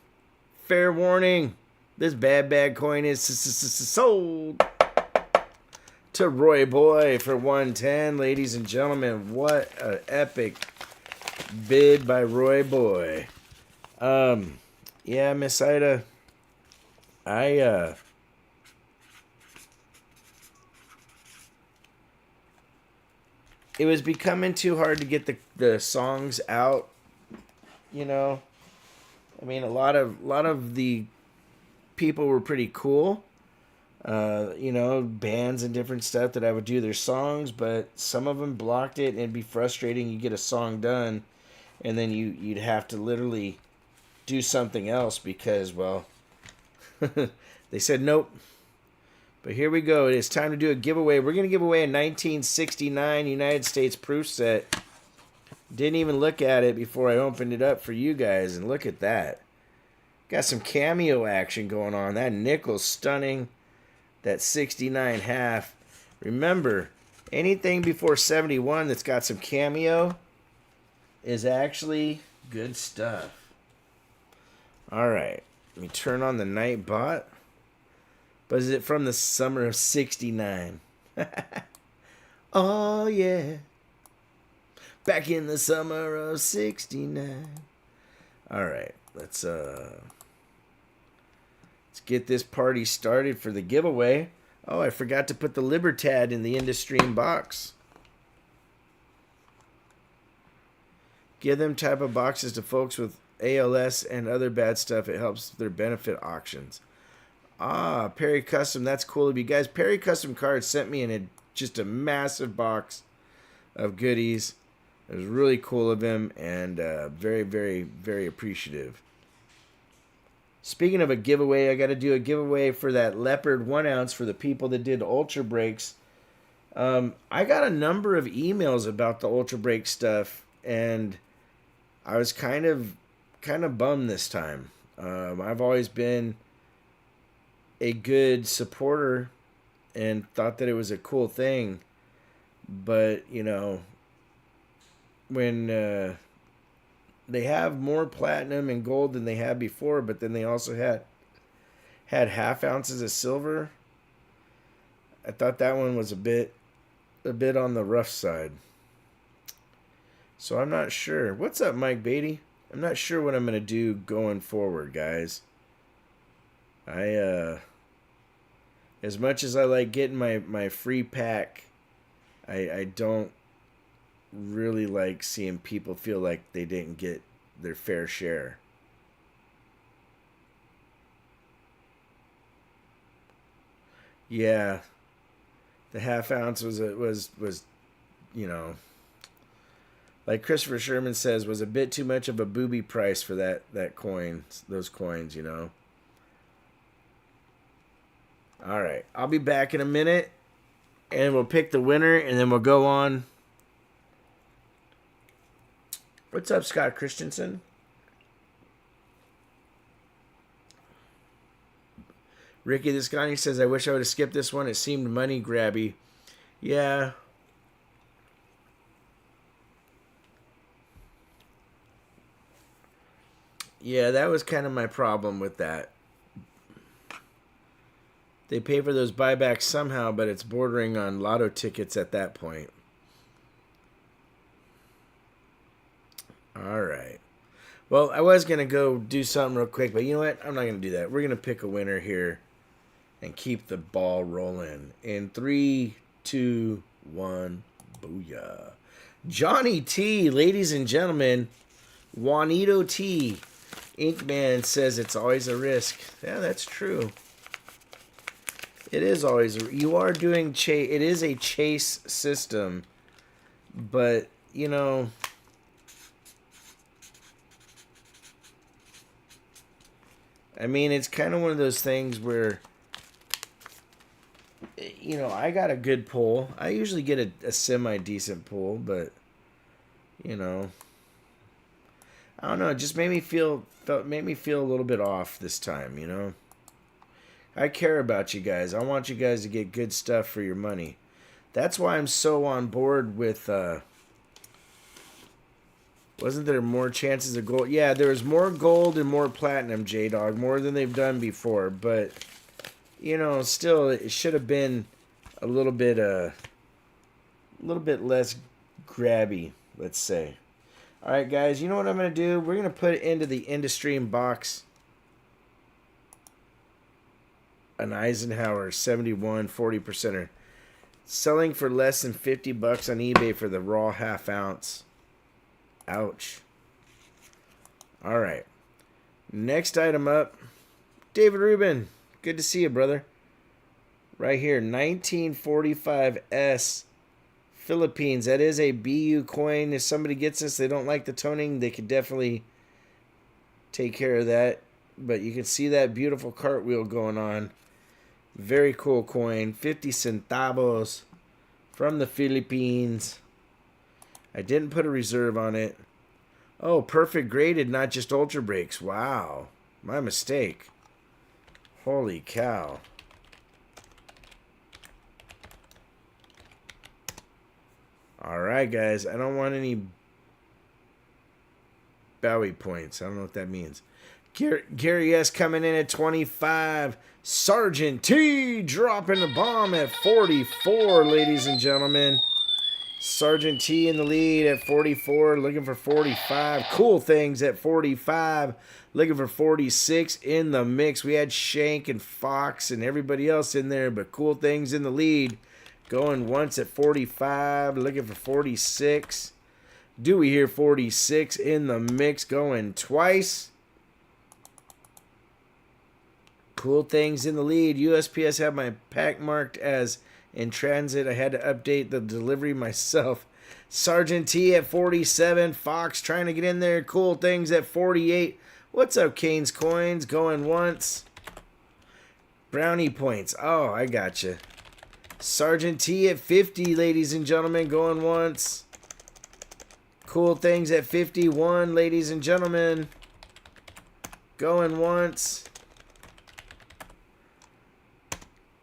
S1: Fair warning. This bad coin is sold to Roy Boy for 110. Ladies and gentlemen, what an epic bid by Roy Boy. Yeah, Miss Ida, it was becoming too hard to get the songs out, you know. I mean, a lot of the people were pretty cool, you know, bands and different stuff that I would do their songs, but some of them blocked it, and it'd be frustrating. You get a song done, and then you'd have to literally do something else because, well, they said nope. But here we go. It is time to do a giveaway. We're going to give away a 1969 United States proof set. Didn't even look at it before I opened it up for you guys, and look at that. Got some cameo action going on. That nickel's stunning. That 69 half. Remember, anything before 71 that's got some cameo is actually good stuff. All right, let me turn on the night bot. But is it from the summer of 69? Oh, yeah. Back in the summer of 69. All right, let's get this party started for the giveaway. Oh, I forgot to put the Libertad in the Industream box. Give them type of boxes to folks with ALS and other bad stuff. It helps their benefit auctions. Ah, Perry Custom. That's cool of you guys. Perry Custom Cards sent me in just a massive box of goodies. It was really cool of him and very, very, very appreciative. Speaking of a giveaway, I got to do a giveaway for that Leopard 1 ounce for the people that did Ultra Breaks. I got a number of emails about the Ultra Break stuff, and I was kind of bummed this time. I've always been a good supporter and thought that it was a cool thing, but you know, when they have more platinum and gold than they had before, but then they also had half ounces of silver, I thought that one was a bit on the rough side. So I'm not sure. What's up, Mike Beatty? I'm not sure what I'm going to do going forward, guys. As much as I like getting my free pack, I don't really like seeing people feel like they didn't get their fair share. Yeah, the half ounce was you know, like Christopher Sherman says, was a bit too much of a booby price for that coin, those coins, you know. All right, I'll be back in a minute, and we'll pick the winner, and then we'll go on. What's up, Scott Christensen? Ricky Descani says, I wish I would have skipped this one. It seemed money grabby. Yeah. Yeah, that was kind of my problem with that. They pay for those buybacks somehow, but it's bordering on lotto tickets at that point. All right. Well, I was going to go do something real quick, but you know what? I'm not going to do that. We're going to pick a winner here and keep the ball rolling. In 3, 2, 1, booyah. Johnny T, ladies and gentlemen, Juanito T. Inkman says it's always a risk. Yeah, that's true. It is always. You are doing chase. It is a chase system, but you know. I mean, it's kind of one of those things where, you know, I got a good pull. I usually get a semi-decent pull, but, you know, I don't know. It just made me feel a little bit off this time, you know. I care about you guys. I want you guys to get good stuff for your money. That's why I'm so on board with, wasn't there more chances of gold? Yeah, there was more gold and more platinum, J-Dog, more than they've done before. But, you know, still, it should have been a little bit less grabby, let's say. All right, guys, you know what I'm going to do? We're going to put into the InduStream box an Eisenhower 71 40%er. Selling for less than $50 on eBay for the raw half ounce. Ouch. All right. Next item up. David Rubin. Good to see you, brother. Right here. 1945S. Philippines. That is a BU coin. If somebody gets this, they don't like the toning, they could definitely take care of that. But you can see that beautiful cartwheel going on. Very cool coin. 50 centavos from the Philippines. I didn't put a reserve on it. Oh, perfect graded, not just ultra breaks. Wow. My mistake. Holy cow. All right, guys. I don't want any Bowie points. I don't know what that means. Gary S. coming in at 25. Sergeant T dropping the bomb at 44, ladies and gentlemen. Sergeant T in the lead at 44, looking for 45. Cool Things at 45, looking for 46 in the mix. We had Shank and Fox and everybody else in there, but Cool Things in the lead. Going once at 45, looking for 46. Do we hear 46 in the mix? Going twice. Cool Things in the lead. USPS have my pack marked as in transit. I had to update the delivery myself. Sergeant T at 47. Fox trying to get in there. Cool Things at 48. What's up, Kane's Coins? Going once. Brownie points. Oh, I gotcha. Sergeant T at 50, ladies and gentlemen. Going once. Cool Things at 51, ladies and gentlemen. Going once.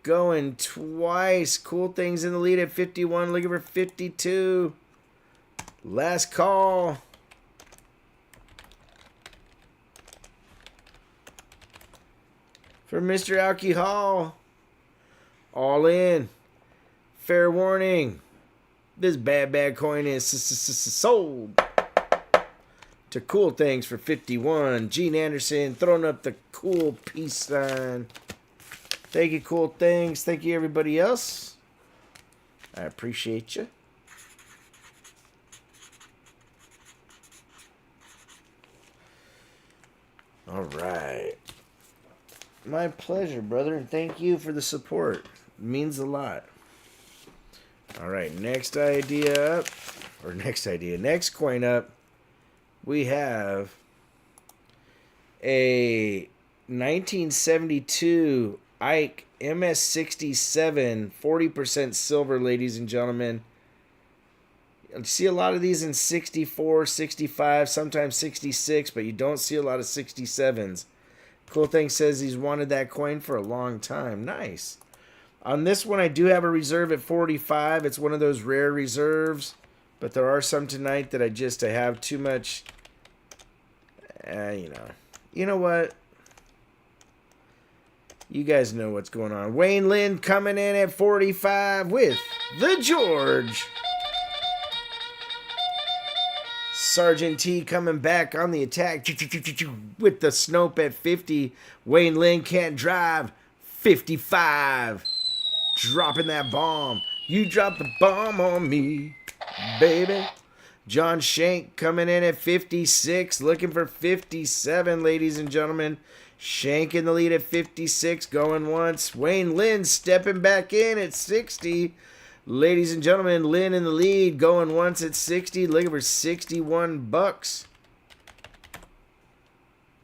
S1: Going twice. Cool Things in the lead at 51. Looking for 52. Last call. For Mr. Alcohol. All in. Fair warning. This bad coin is sold to Cool Things for 51. Gene Anderson throwing up the cool peace sign. Thank you, Cool Things. Thank you, everybody else. I appreciate you. All right. My pleasure, brother, and thank you for the support. It means a lot. All right, next idea up. Or next coin up. We have a 1972 Ike MS67, 40% silver, ladies and gentlemen. You see a lot of these in 64, 65, sometimes 66, but you don't see a lot of 67s. Cool Thing says he's wanted that coin for a long time. Nice. On this one, I do have a reserve at 45. It's one of those rare reserves, but there are some tonight that I have too much, you know. You know what? You guys know what's going on. Wayne Lynn coming in at 45 with the George. Sergeant T coming back on the attack with the Snope at 50. Wayne Lynn can't drive. 55. Dropping that bomb. You dropped the bomb on me, baby. John Shank coming in at 56. Looking for 57, ladies and gentlemen. Shank in the lead at 56. Going once. Wayne Lynn stepping back in at 60. Ladies and gentlemen, Lynn in the lead, going once at 60, looking for 61 bucks.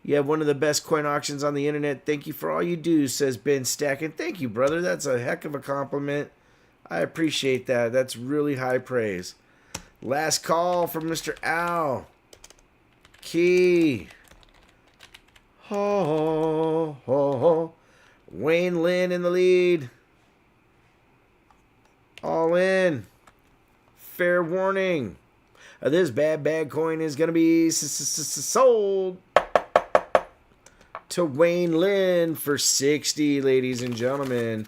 S1: You have one of the best coin auctions on the internet. Thank you for all you do, says Ben Stacking. Thank you, brother. That's a heck of a compliment. I appreciate that. That's really high praise. Last call from Mr. Al. Key. Ho, ho, ho. Wayne Lynn in the lead. All in. Fair warning. This bad coin is going to be sold to Wayne Lynn for 60, ladies and gentlemen.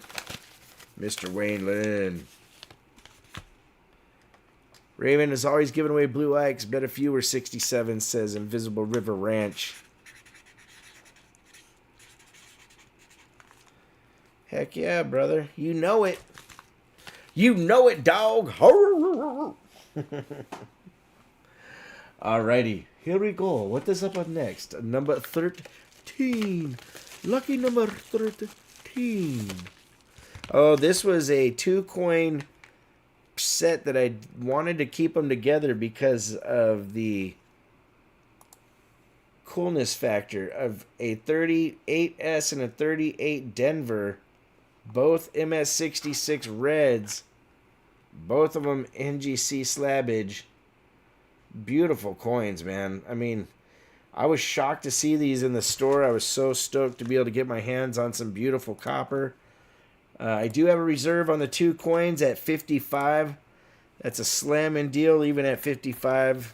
S1: Mr. Wayne Lynn. Raven is always giving away blue Ikes. Bet a few were 67, says Invisible River Ranch. Heck yeah, brother. You know it. You know it, dog. Alrighty, here we go. What is up next? Number 13. Lucky number 13. Oh, this was a 2-coin set that I wanted to keep them together because of the coolness factor of a 38S and a 38 Denver. Both MS66 Reds. Both of them NGC slabbage. Beautiful coins, man. I mean, I was shocked to see these in the store. I was so stoked to be able to get my hands on some beautiful copper. I do have a reserve on the 2 coins at 55. That's a slamming deal even at 55.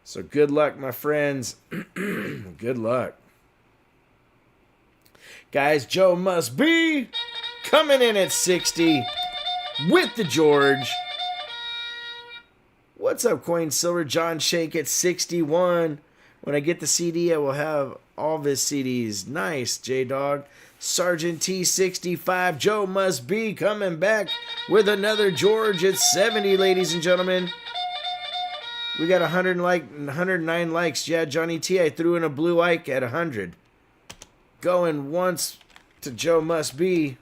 S1: So good luck, my friends. Good luck. Guys, Joe Must Be coming in at 60 with the George. What's up, Coin Silver? John Shank at 61. When I get the CD, I will have all of his CDs. Nice, J-Dog. Sergeant T 65. Joe Must Be coming back with another George at 70, ladies and gentlemen. We got 109 likes. Yeah, Johnny T, I threw in a blue Ike at 100. Going once to Joe Must Be.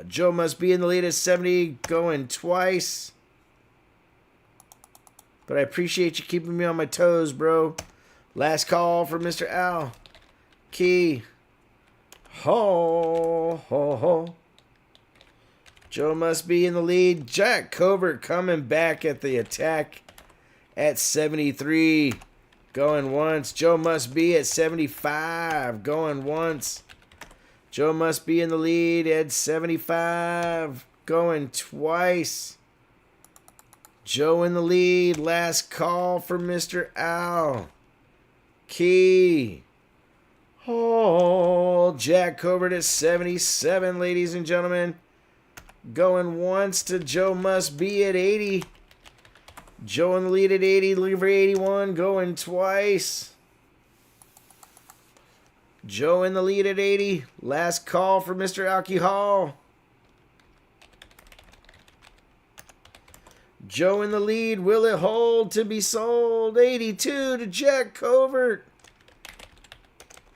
S1: Joe Must Be in the lead at 70. Going twice. But I appreciate you keeping me on my toes, bro. Last call for Mr. Al. Key. Ho, ho, ho. Joe Must Be in the lead. Jack Covert coming back at the attack at 73. Going once. Joe Must Be at 75. Going once. Joe Must Be in the lead at 75. Going twice. Joe in the lead. Last call for Mr. Al. Key. Oh, Jack Covert at 77, ladies and gentlemen. Going once to Joe Must Be at 80. Joe in the lead at 80, looking for 81, going twice. Joe in the lead at 80. Last call for Mr. Alcohol. Joe in the lead. Will it hold to be sold? 82 to Jack Covert.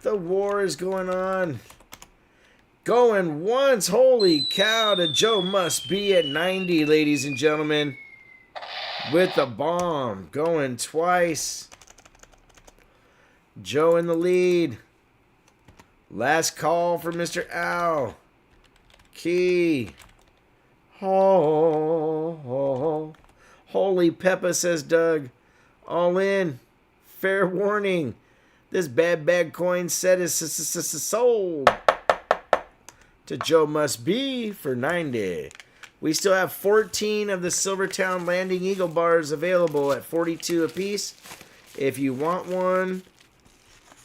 S1: The war is going on. Going once. Holy cow to Joe Must Be at 90, ladies and gentlemen. With the bomb. Going twice. Joe in the lead. Last call for Mr. Al. Key. Oh. Holy Peppa, says Doug. All in. Fair warning. This bad coin set is sold to Joe Must Be for 90. We still have 14 of the Silvertown Landing Eagle bars available at 42 apiece. If you want one,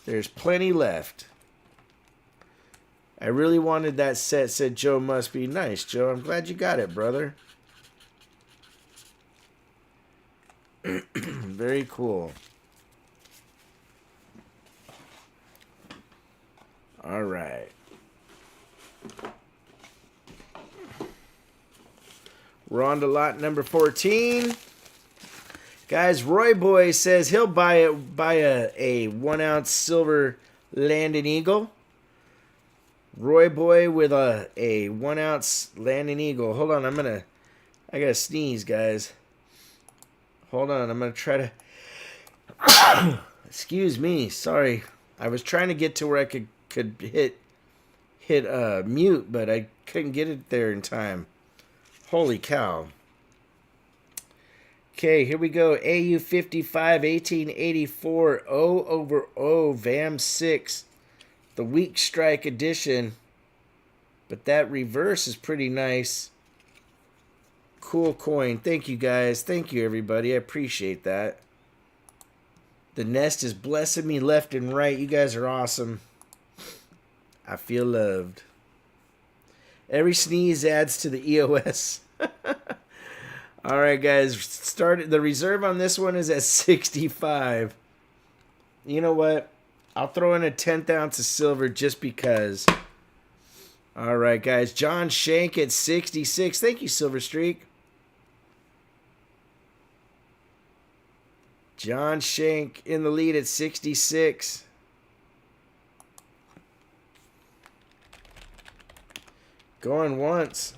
S1: there's plenty left. I really wanted that set, said Joe Must Be. Nice, Joe. I'm glad you got it, brother. Very cool. All right. We're on to lot number 14. Guys, Roy Boy says he'll buy a 1 ounce silver Landing Eagle. Roy Boy with a 1 ounce Landing Eagle. Hold on, I gotta sneeze, guys. Hold on, I'm gonna try to excuse me, sorry. I was trying to get to where I could hit mute, but I couldn't get it there in time. Holy cow. Okay, here we go. AU 55 1884 O over O VAM 6. The Weak Strike edition. But that reverse is pretty nice. Cool coin. Thank you, guys. Thank you, everybody. I appreciate that. The nest is blessing me left and right. You guys are awesome. I feel loved. Every sneeze adds to the EOS. All right, guys. The reserve on this one is at 65. You know what? I'll throw in a 10th ounce of silver just because. All right, guys. John Shank at 66. Thank you, Silver Streak. John Shank in the lead at 66. Going once.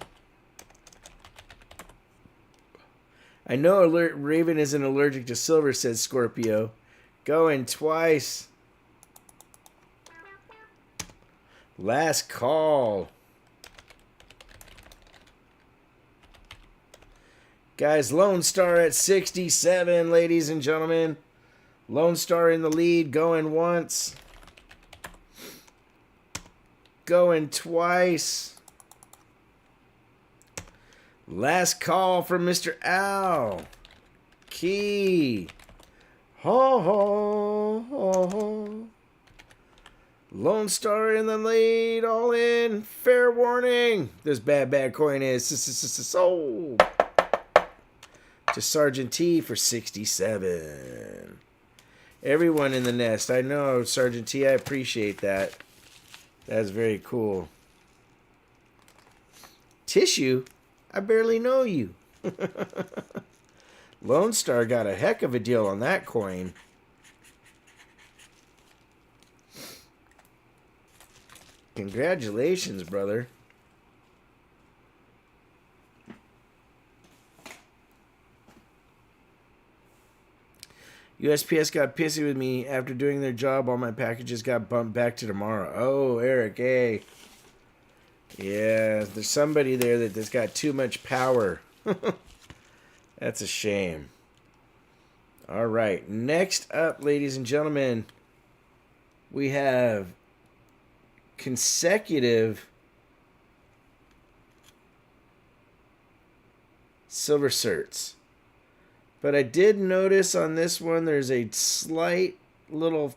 S1: I know Raven isn't allergic to silver, says Scorpio. Going twice. Last call. Guys, Lone Star at 67, ladies and gentlemen. Lone Star in the lead, going once. Going twice. Last call from Mr. Al. Key. Ho, ho, ho, ho. Lone Star in the lead, all in. Fair warning. This bad coin is sold to Sergeant T for 67. Everyone in the nest. I know, Sergeant T. I appreciate that. That's very cool. Tissue? I barely know you. Lone Star got a heck of a deal on that coin. Congratulations, brother. USPS got pissy with me after doing their job. All my packages got bumped back to tomorrow. Oh, Eric, hey. Yeah, there's somebody there that's got too much power. That's a shame. All right, next up, ladies and gentlemen, we have consecutive silver certs. But I did notice on this one there's a slight little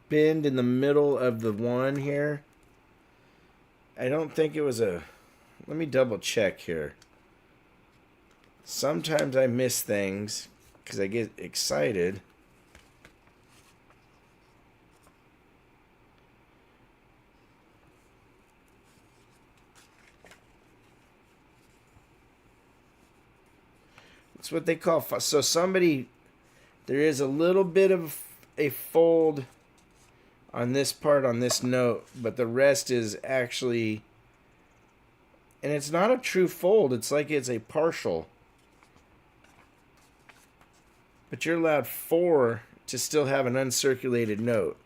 S1: bend in the middle of the one here. I don't think it was a... Let me double check here. Sometimes I miss things because I get excited. It's what they call... So somebody... There is a little bit of a fold on this part, on this note, but the rest is actually... And it's not a true fold. It's like it's a partial. But you're allowed 4 to still have an uncirculated note.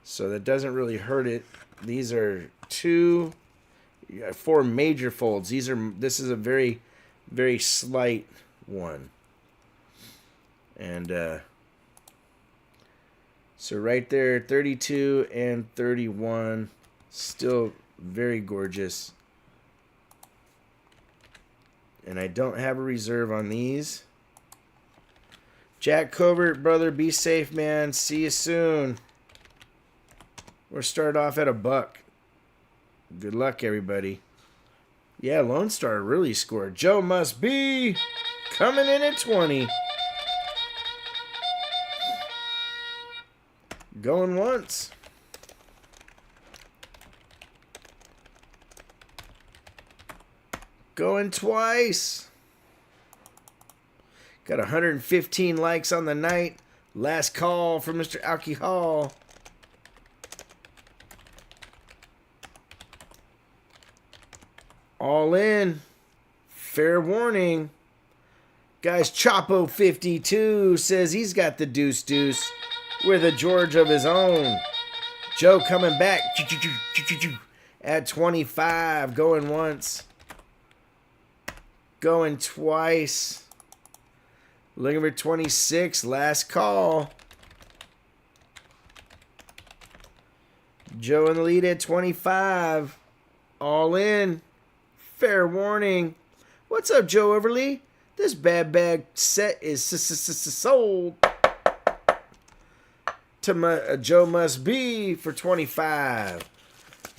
S1: So that doesn't really hurt it. These are 4 major folds. This is a very, very slight one. And so right there, 32 and 31, still very gorgeous. And I don't have a reserve on these. Jack Covert, brother, be safe, man. See you soon. We're started off at $1. Good luck, everybody. Yeah, Lone Star really scored. Joe Must Be coming in at 20. Going once. Going twice. Got 115 likes on the night. Last call from Mr. Alcohol. All in. Fair warning. Guys, Chapo52 says he's got the deuce with a George of his own. Joe coming back at 25. Going once. Going twice. Looking for 26. Last call. Joe in the lead at 25. All in. Fair warning. What's up, Joe Overly? This bad bag set is sold to Joe Must Be for 25.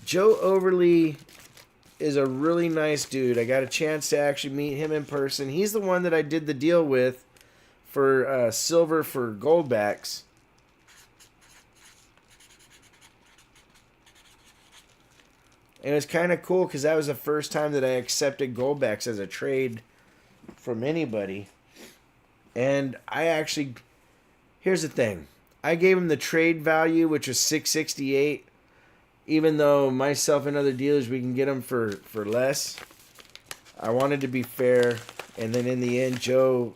S1: Joe Overly is a really nice dude. I got a chance to actually meet him in person. He's the one that I did the deal with for silver for goldbacks. And it was kind of cool because that was the first time that I accepted goldbacks as a trade from anybody. And I actually, here's the thing. I gave him the trade value, which was $668. Even though myself and other dealers, we can get them for less. I wanted to be fair. And then in the end, Joe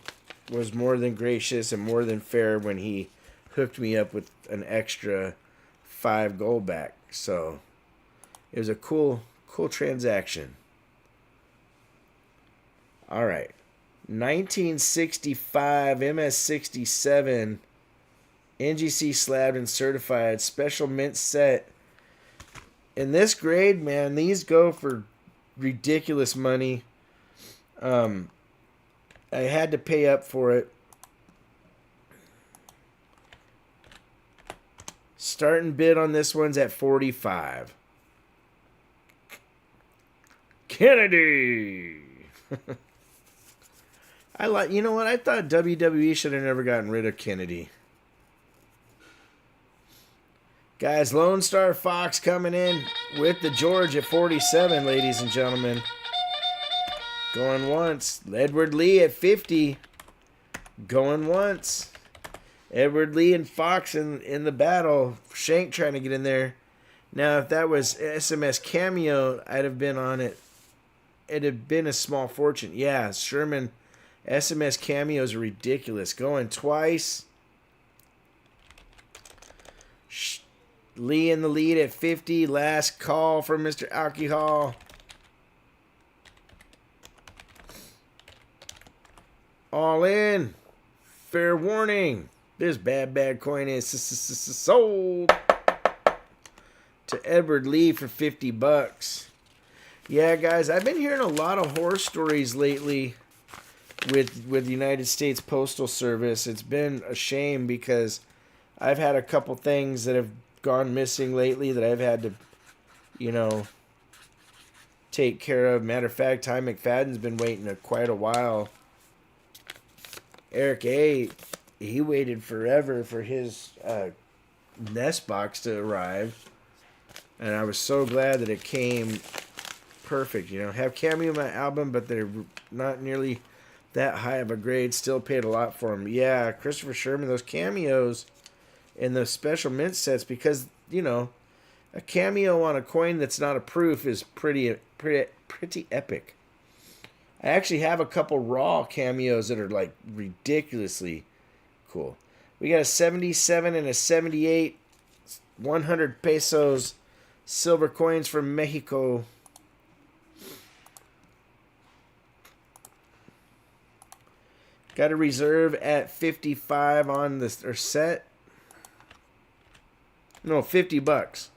S1: was more than gracious and more than fair when he hooked me up with an extra 5 goldback. So it was a cool transaction. All right. 1965 MS67 NGC slabbed and certified special mint set. In this grade, man, these go for ridiculous money. I had to pay up for it. Starting bid on this one's at 45. Kennedy. You know what? I thought WWE should have never gotten rid of Kennedy. Guys, Lone Star Fox coming in with the George at 47, ladies and gentlemen. Going once. Edward Lee at 50. Going once. Edward Lee and Fox in the battle. Shank trying to get in there. Now, if that was SMS Cameo, I'd have been on it. It'd have been a small fortune. Yeah, Sherman SMS Cameos are ridiculous. Going twice. Lee in the lead at 50. Last call from Mr. Alcohol. All in. Fair warning. This bad coin is sold to Edward Lee for $50. Yeah, guys, I've been hearing a lot of horror stories lately with the United States Postal Service. It's been a shame because I've had a couple things that have gone missing lately that I've had to, take care of. Matter of fact, Ty McFadden's been waiting quite a while. Eric A., he waited forever for his nest box to arrive. And I was so glad that it came perfect. Have Cameo in my album, but they're not nearly that high of a grade. Still paid a lot for them. Yeah, Christopher Sherman, those cameos in the special mint sets, because, a cameo on a coin that's not a proof is pretty epic. I actually have a couple raw cameos that are like ridiculously cool. We got a 77 and a 78, 100 pesos silver coins from Mexico. Got a reserve at 55 on the set. No, $50.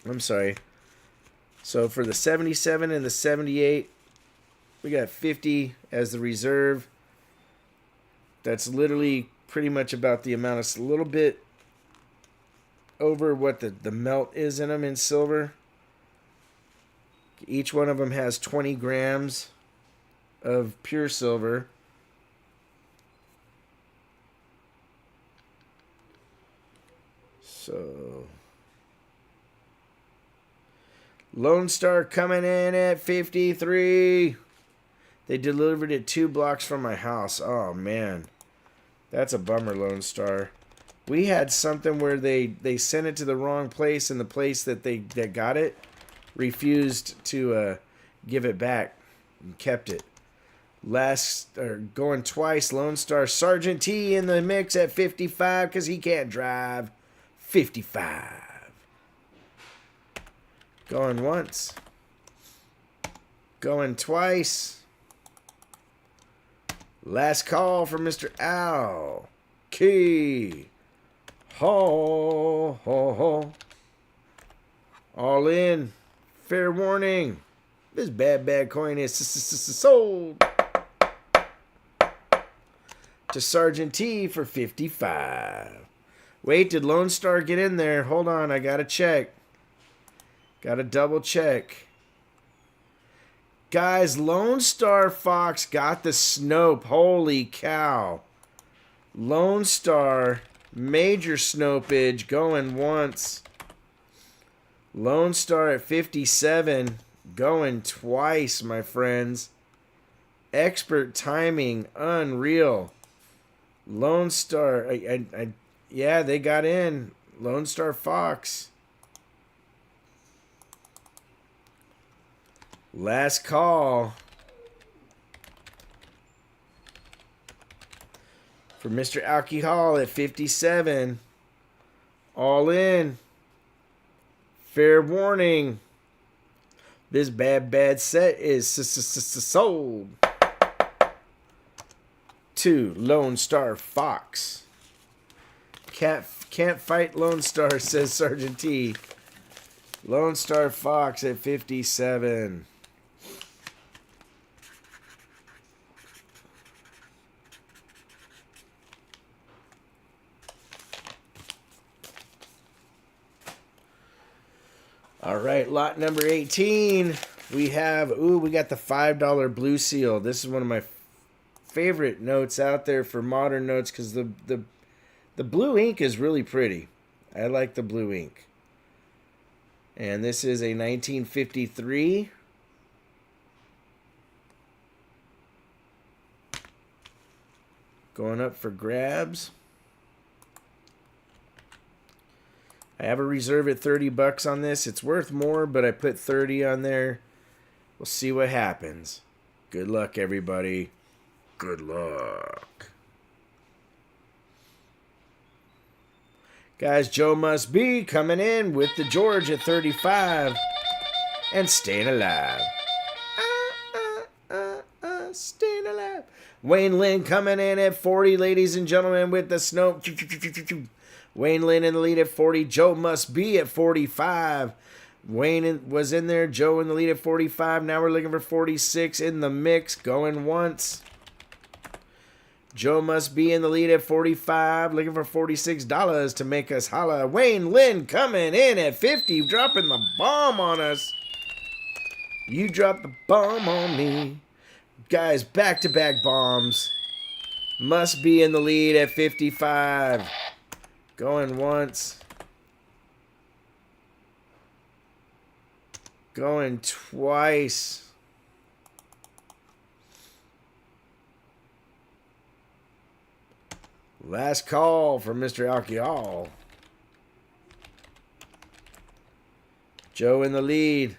S1: I'm sorry. So for the 77 and the 78, We got 50 as the reserve. That's literally pretty much about the amount. It's a little bit over what the melt is in them in silver. Each one of them has 20 grams of pure silver. So Lone Star coming in at 53. They delivered it 2 blocks from my house. Oh, man. That's a bummer, Lone Star. We had something where they sent it to the wrong place, and the place that got it refused to give it back and kept it. Going twice, Lone Star. Sergeant T in the mix at 55 because he can't drive. 55. Going once. Going twice. Last call for Mr. Al. Key. Ho, ho, ho. All in. Fair warning. This bad coin is sold to Sergeant T for 55. Wait, did Lone Star get in there? Hold on, I gotta check. Gotta double check. Guys, Lone Star Fox got the Snope. Holy cow. Lone Star, major snopage, going once. Lone Star at 57, going twice, my friends. Expert timing, unreal. Lone Star, yeah, they got in. Lone Star Fox. Last call for Mr. Alcohol at 57. All in. Fair warning. This bad set is sold to Lone Star Fox. Can't fight Lone Star, says Sergeant T. Lone Star Fox at 57. All right, lot number 18. We got the $5 blue seal. This is one of my favorite notes out there for modern notes because the blue ink is really pretty. I like the blue ink. And this is a 1953. Going up for grabs. I have a reserve at $30 on this. It's worth more, but I put 30 on there. We'll see what happens. Good luck, everybody. Good luck. Guys, Joe Must Be coming in with the George at 35 and staying alive. Staying alive. Wayne Lynn coming in at 40, ladies and gentlemen, with the snow. Wayne Lynn in the lead at 40. Joe Must Be at 45. Wayne was in there. Joe in the lead at 45. Now we're looking for 46 in the mix. Going once. Joe Must Be in the lead at 45. Looking for $46 to make us holla. Wayne Lynn coming in at 50. Dropping the bomb on us. You dropped the bomb on me. Guys, back-to-back bombs. Must Be in the lead at 55. Going once. Going twice. Last call for Mr. Alcohol. Joe in the lead.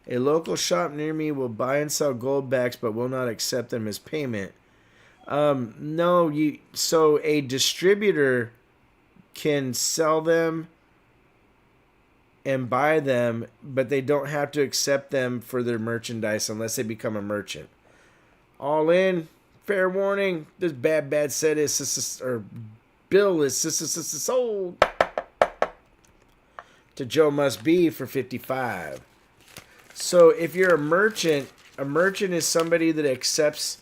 S1: A local shop near me will buy and sell gold backs but will not accept them as payment. So a distributor can sell them and buy them, but they don't have to accept them for their merchandise unless they become a merchant. All in. Fair warning. This bad set is bill is sold to Joe Must Be for 55. So if you're a merchant A merchant is somebody that accepts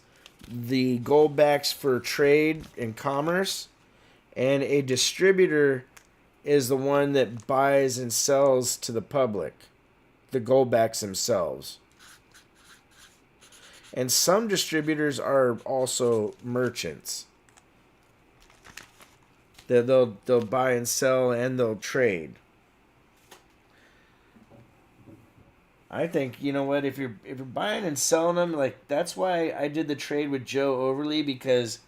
S1: the gold backs for trade and commerce, and a distributor is the one that buys and sells to the public, the gold backs themselves. And some distributors are also merchants. They'll buy and sell and they'll trade. I think, you know what, if you're buying and selling them, like, that's why I did the trade with Joe Overly, because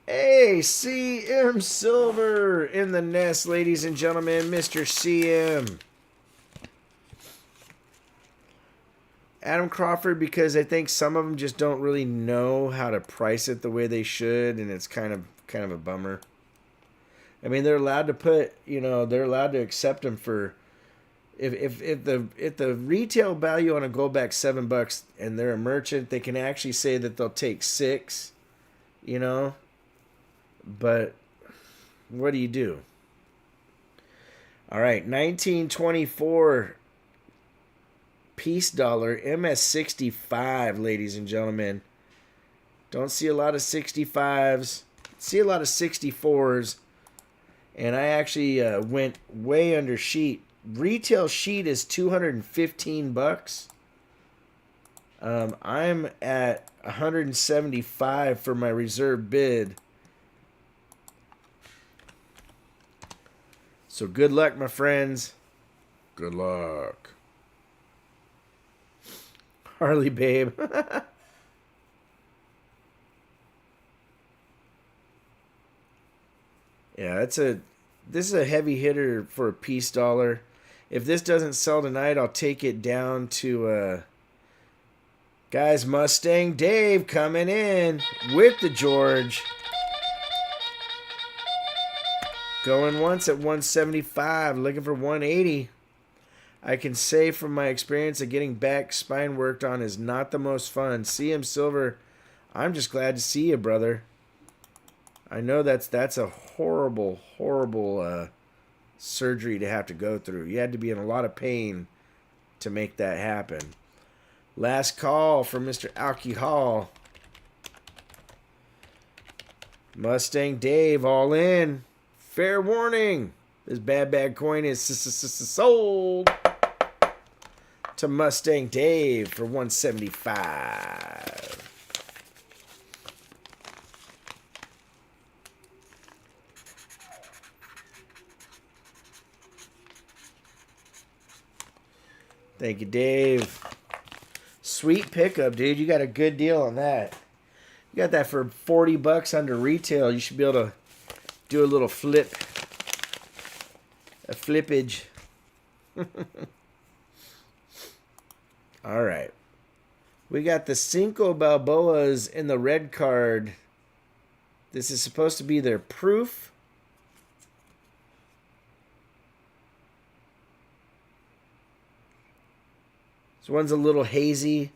S1: hey, CM Silver in the nest, ladies and gentlemen, Mr. CM. Adam Crawford, because I think some of them just don't really know how to price it the way they should, and it's kind of a bummer. I mean, they're allowed to put, they're allowed to accept them for, if the retail value on a goldback $7 and they're a merchant, they can actually say that they'll take 6, But what do you do? All right, 1924 peace dollar MS65, ladies and gentlemen. Don't see a lot of 65s. See a lot of 64s. And I actually went way under sheet. Retail sheet is $215. I'm at 175 for my reserve bid. So good luck, my friends. Good luck. Harley babe. Yeah, this is a heavy hitter for a peace dollar. If this doesn't sell tonight, I'll take it down to guys, Mustang Dave coming in with the George. Going once at 175, looking for 180. I can say from my experience that getting back spine worked on is not the most fun. CM Silver, I'm just glad to see you, brother. I know that's a horrible, horrible surgery to have to go through. You had to be in a lot of pain to make that happen. Last call from Mr. Alcohol. Mustang Dave all in. Fair warning. This bad coin is sold to Mustang Dave for 175. Thank you, Dave. Sweet pickup, dude. You got a good deal on that. You got that for $40 under retail. You should be able to do a little flip. A flippage. All right. We got the Cinco Balboas in the red card. This is supposed to be their proof. This one's a little hazy.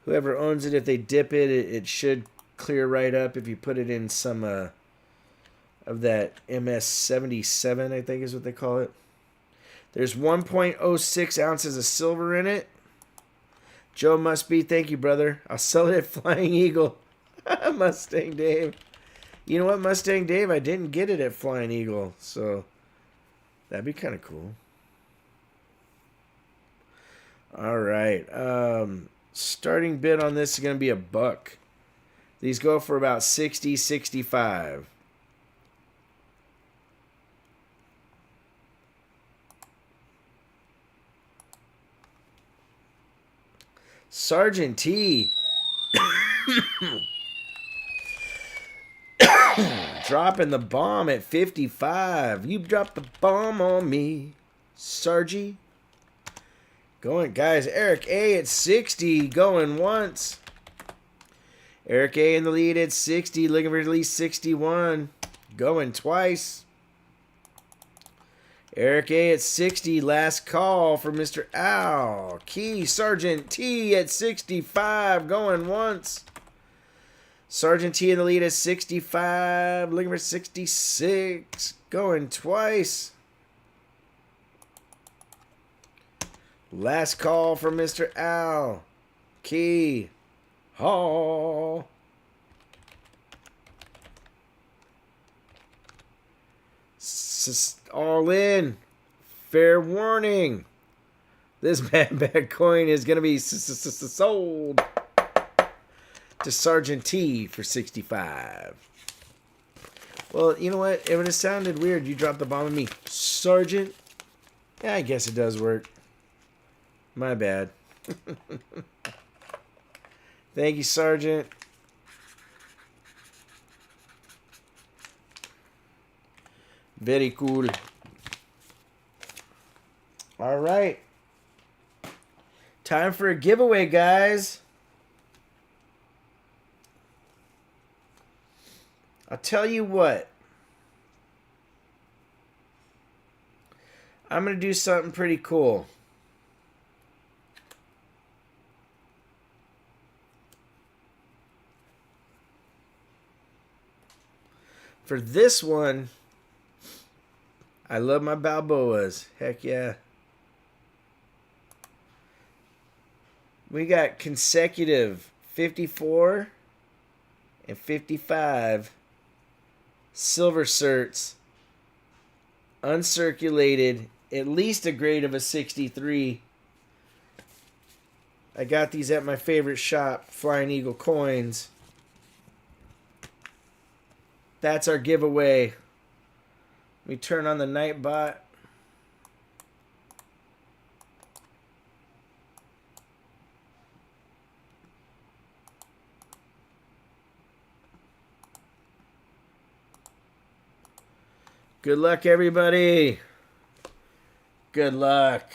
S1: Whoever owns it, if they dip it, it should clear right up if you put it in some of that MS77, I think is what they call it. There's 1.06 ounces of silver in it. Joe must be, thank you, brother. I'll sell it at Flying Eagle. Mustang Dave. You know what, Mustang Dave? I didn't get it at Flying Eagle, so that'd be kind of cool. All right. Starting bid on this is going to be $1. These go for about 60, 65. Sergeant T. Dropping the bomb at 55. You dropped the bomb on me, Sargie. Going, guys. Eric A at 60. Going once. Eric A in the lead at 60. Looking for at least 61. Going twice. Eric A at 60. Last call for Mr. Al. Key Sergeant T at 65. Going once. Sergeant T in the lead at 65. Looking for 66. Going twice. Last call for Mr. Al. Key. Haul. All in. Fair warning. This Mad Bag coin is going to be sold to Sergeant T for 65. Well, you know what? It would have sounded weird. You dropped the bomb on me. Sergeant? Yeah, I guess it does work. My bad. Thank you, Sergeant. Very cool. All right. Time for a giveaway, guys. I'll tell you what. I'm going to do something pretty cool. For this one, I love my Balboas. Heck yeah. We got consecutive 54 and 55 silver certs, uncirculated, at least a grade of a 63. I got these at my favorite shop, Flying Eagle Coins. That's our giveaway. We turn on the Nightbot. Good luck, everybody. Good luck.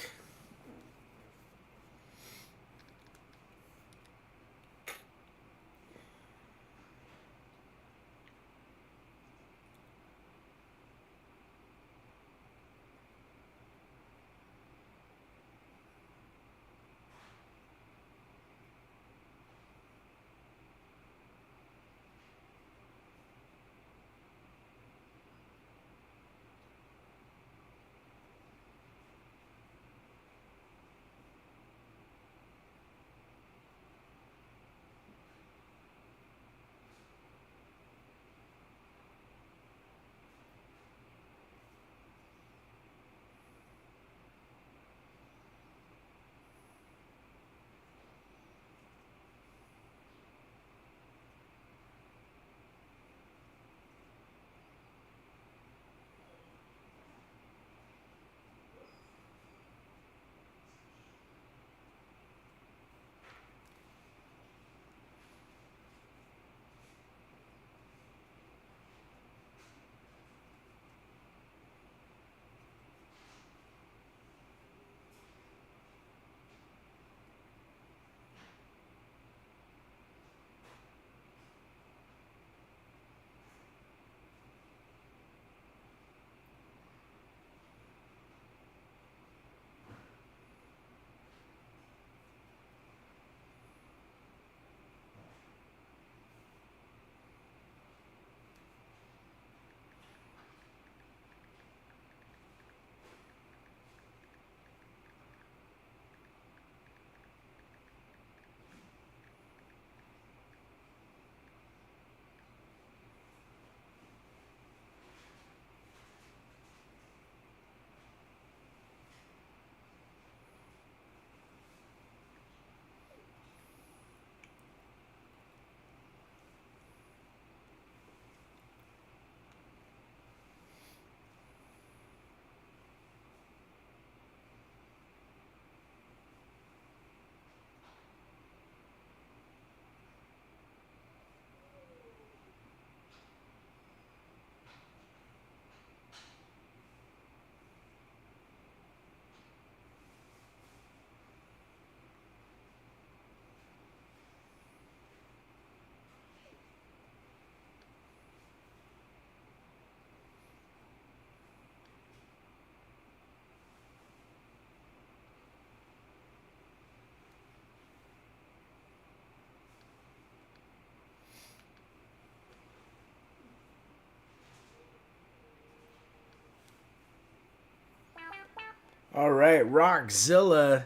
S1: All right, Rockzilla.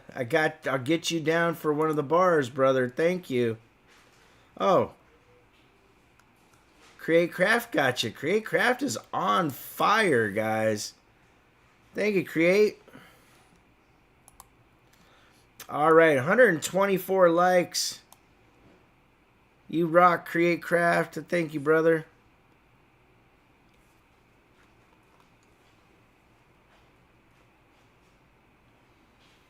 S1: I'll get you down for one of the bars, brother. Thank you. Oh. Create Craft got you. Create Craft is on fire, guys. Thank you, Create. All right, 124 likes. You rock, Create Craft. Thank you, brother.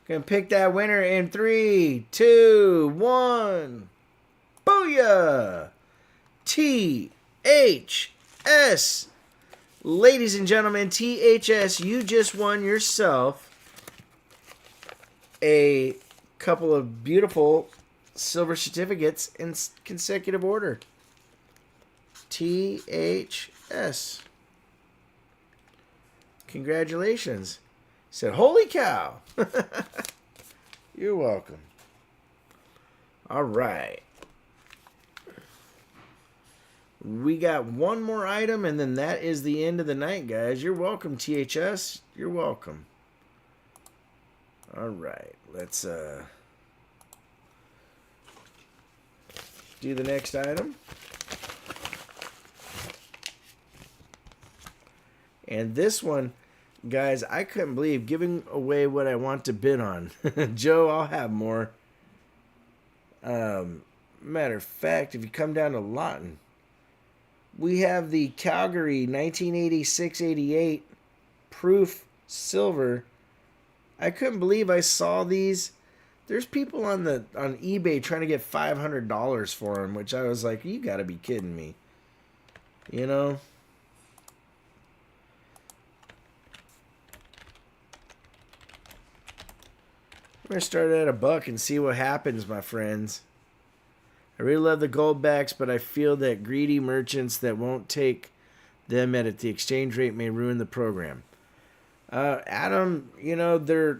S1: Gonna pick that winner in 3, 2, 1. Booyah! THS. Ladies and gentlemen, THS, you just won yourself a couple of beautiful silver certificates in consecutive order. THS. Congratulations. Said, holy cow. You're welcome. All right. We got one more item, and then that is the end of the night, guys. You're welcome, THS. You're welcome. All right. Let's do the next item. And this one, guys, I couldn't believe giving away what I want to bid on. Joe, I'll have more. Matter of fact, if you come down to Lawton, we have the Calgary 1986-88 proof silver. I couldn't believe I saw these. There's people on eBay trying to get $500 for them, which I was like, you got to be kidding me. You know? We're going to start at $1 and see what happens, my friends. I really love the gold backs, but I feel that greedy merchants that won't take them at the exchange rate may ruin the program. Adam, you know,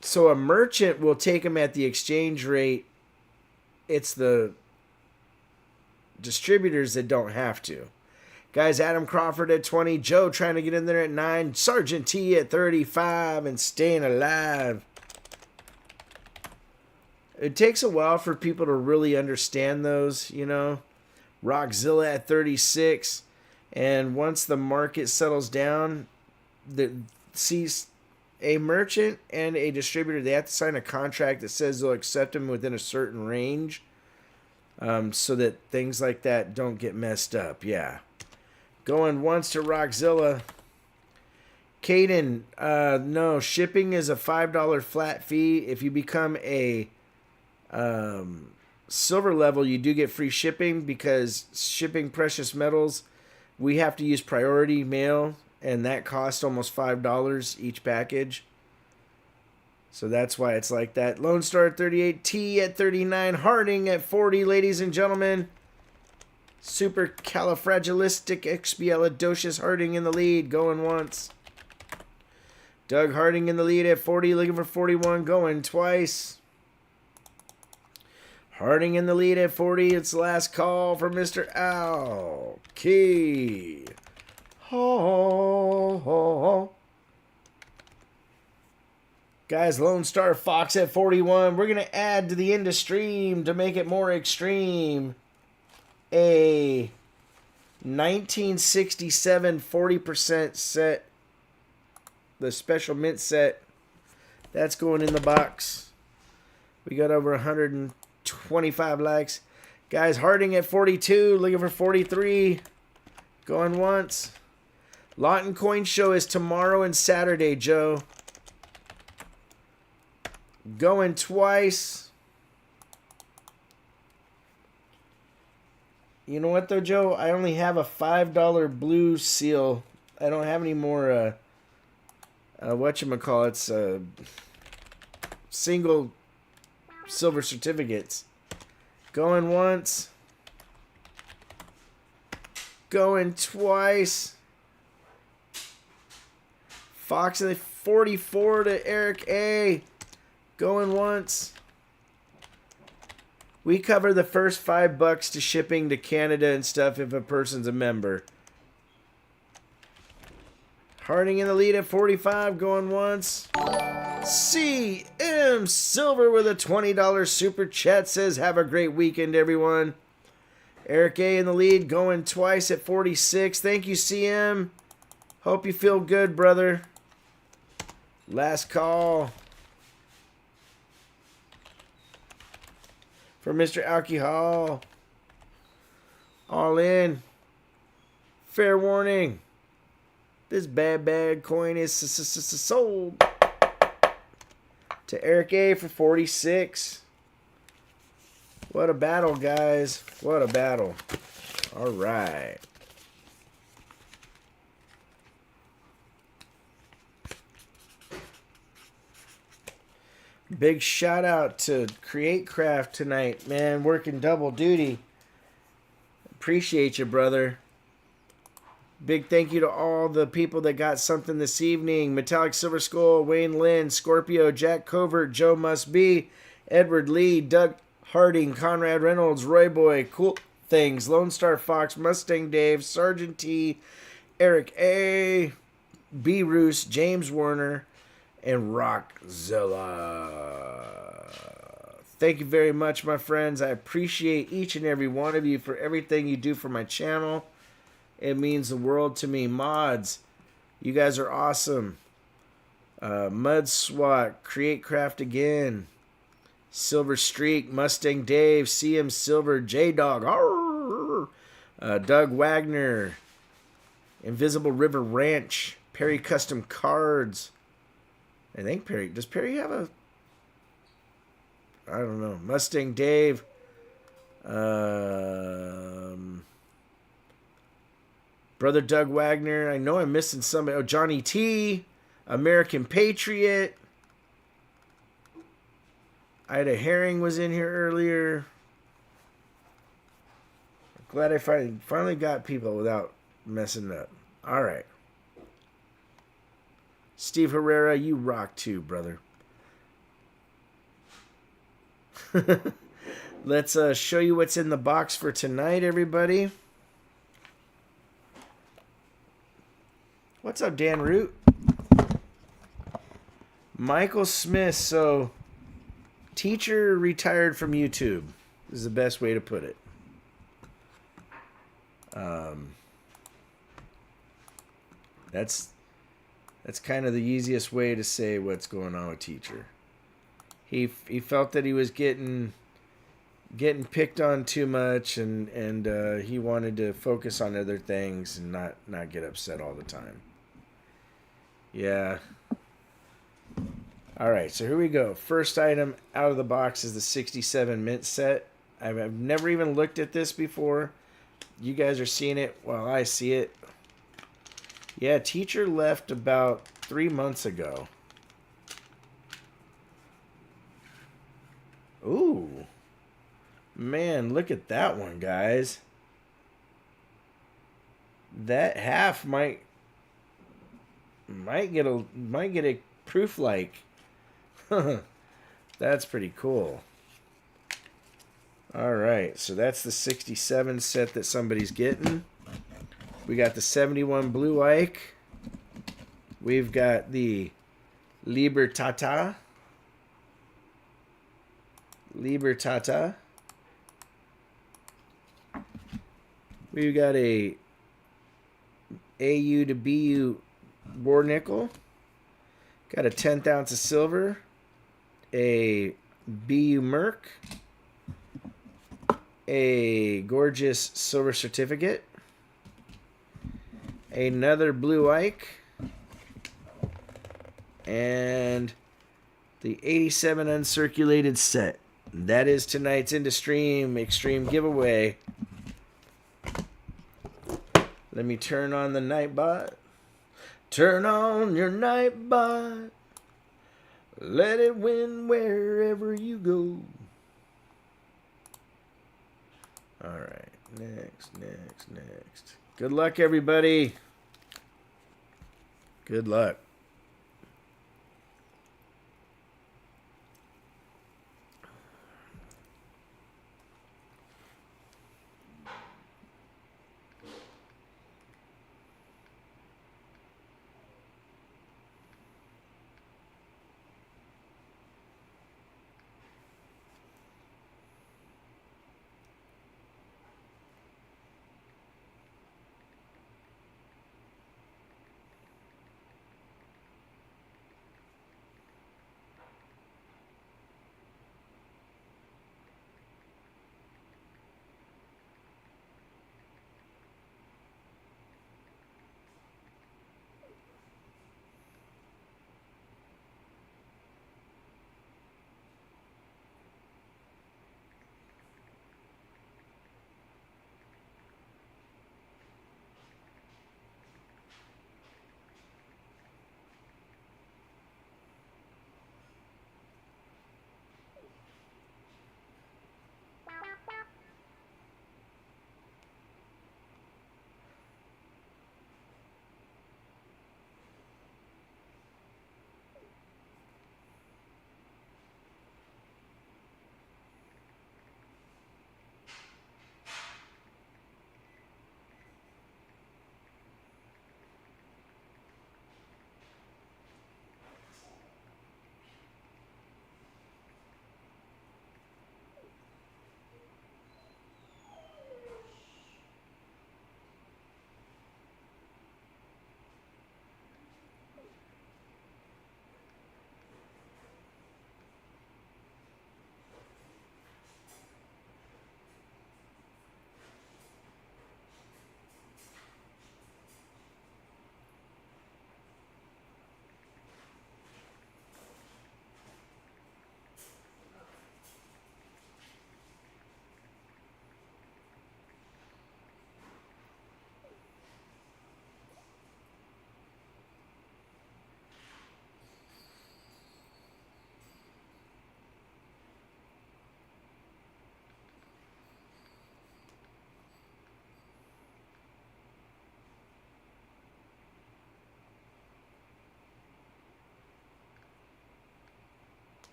S1: so a merchant will take them at the exchange rate. It's the distributors that don't have to. Guys, Adam Crawford at 20, Joe trying to get in there at 9, Sergeant T at 35, and staying alive. It takes a while for people to really understand those, you know. Rockzilla at 36. And once the market settles down, sees a merchant and a distributor, they have to sign a contract that says they'll accept them within a certain range, so that things like that don't get messed up. Yeah. Going once to Rockzilla. Caden, no, shipping is a $5 flat fee. If you become a silver level, you do get free shipping, because shipping precious metals, we have to use priority mail, and that costs almost $5 each package. So that's why it's like that. Lone Star at 38, T at 39, Harding at 40, ladies and gentlemen. Supercalifragilisticexpialidocious Harding in the lead, going once. Doug Harding in the lead at 40, looking for 41, going twice. Harding in the lead at 40. It's the last call for Mr. Al Key. Ho, ho, ho. Guys, Lone Star Fox at 41. We're going to add to the end of stream to make it more extreme a 1967 40% set. The special mint set. That's going in the box. We got over 125 likes. Guys, Harding at 42, looking for 43. Going once. Lawton Coin Show is tomorrow and Saturday, Joe. Going twice. You know what, though, Joe? I only have a $5 blue seal. I don't have any more, whatchamacallits, single silver certificates. Going once. Going twice. Fox at 44 to Eric A. Going once. We cover the first $5 to shipping to Canada and stuff if a person's a member. Harding in the lead at 45, going once. CM Silver with a $20 super chat says, have a great weekend, everyone. Eric A in the lead, going twice at 46. Thank you, CM. Hope you feel good, brother. Last call for Mr. Alcohol. All in. Fair warning. This bad coin is sold to Eric A for 46. What a battle, guys. What a battle. All right. Big shout out to Create Craft tonight, man. Working double duty. Appreciate you, brother. Big thank you to all the people that got something this evening. Metallic Silver Skull, Wayne Lynn, Scorpio, Jack Covert, Joe Must Be, Edward Lee, Doug Harding, Conrad Reynolds, Roy Boy, Cool Things, Lone Star Fox, Mustang Dave, Sergeant T, Eric A, B. Roos, James Warner, and Rockzilla. Thank you very much, my friends. I appreciate each and every one of you for everything you do for my channel. It means the world to me. Mods, you guys are awesome. Mud Swat, Create Craft Again, Silver Streak, Mustang Dave, CM Silver, J-Dog, Doug Wagner, Invisible River Ranch, Perry Custom Cards. I think Perry, does Perry have a, I don't know, Mustang Dave, Brother Doug Wagner. I know I'm missing somebody. Oh, Johnny T, American Patriot. Ida Herring was in here earlier. Glad I finally got people without messing up. All right. Steve Herrera, you rock too, brother. Let's show you what's in the box for tonight, everybody. What's up, Dan Root? Michael Smith. So, teacher retired from YouTube is the best way to put it. That's kind of the easiest way to say what's going on with teacher. He felt that he was getting picked on too much, and he wanted to focus on other things and not get upset all the time. Yeah. All right, so here we go. First item out of the box is the 67 mint set. I've never even looked at this before. You guys are seeing it while I see it. Yeah, teacher left about 3 months ago. Ooh. Man, look at that one, guys. That half might get a proof like. That's pretty cool. All right, so that's the 67 set that somebody's getting. We got the 71 Blue Ike. We've got the Libertata. We've got a AU to BU War Nickel. Got a 10th ounce of silver. A BU Merc. A gorgeous silver certificate. Another Blue Ike. And the 87 uncirculated set. That is tonight's Into Stream Extreme giveaway. Let me turn on the Nightbot. Turn on your Nightbot. Let it win wherever you go. All right. Next. Good luck, everybody. Good luck.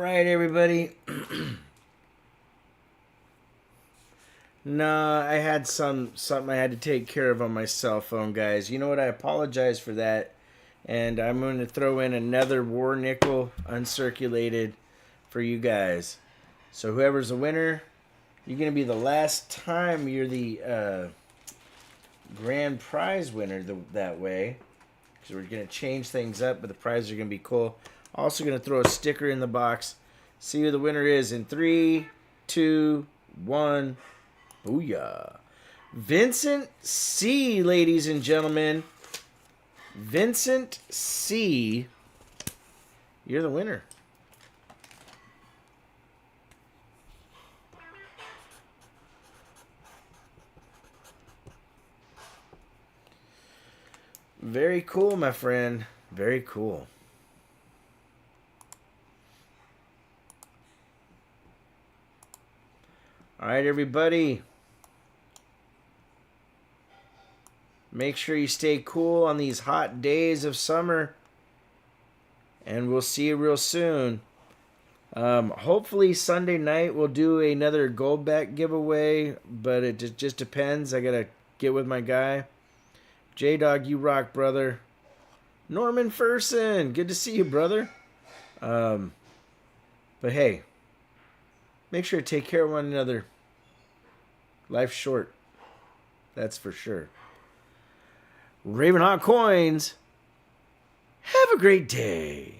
S1: right, everybody. No, I had something I had to take care of on my cell phone, guys. You know what? I apologize for that. And I'm going to throw in another war nickel uncirculated for you guys. So whoever's the winner, you're going to be the last time you're the grand prize winner that way. Because we're going to change things up, but the prizes are going to be cool. Also going to throw a sticker in the box. See who the winner is in 3, 2, 1. Booyah. Vincent C., ladies and gentlemen. Vincent C., you're the winner. Very cool, my friend. Very cool. All right, everybody. Make sure you stay cool on these hot days of summer. And we'll see you real soon. Hopefully Sunday night we'll do another gold back giveaway. But it just depends. I got to get with my guy. J-Dog, you rock, brother. Norman Furson. Good to see you, brother. But hey. Make sure to take care of one another. Life's short. That's for sure. RavenHawk Coins. Have a great day.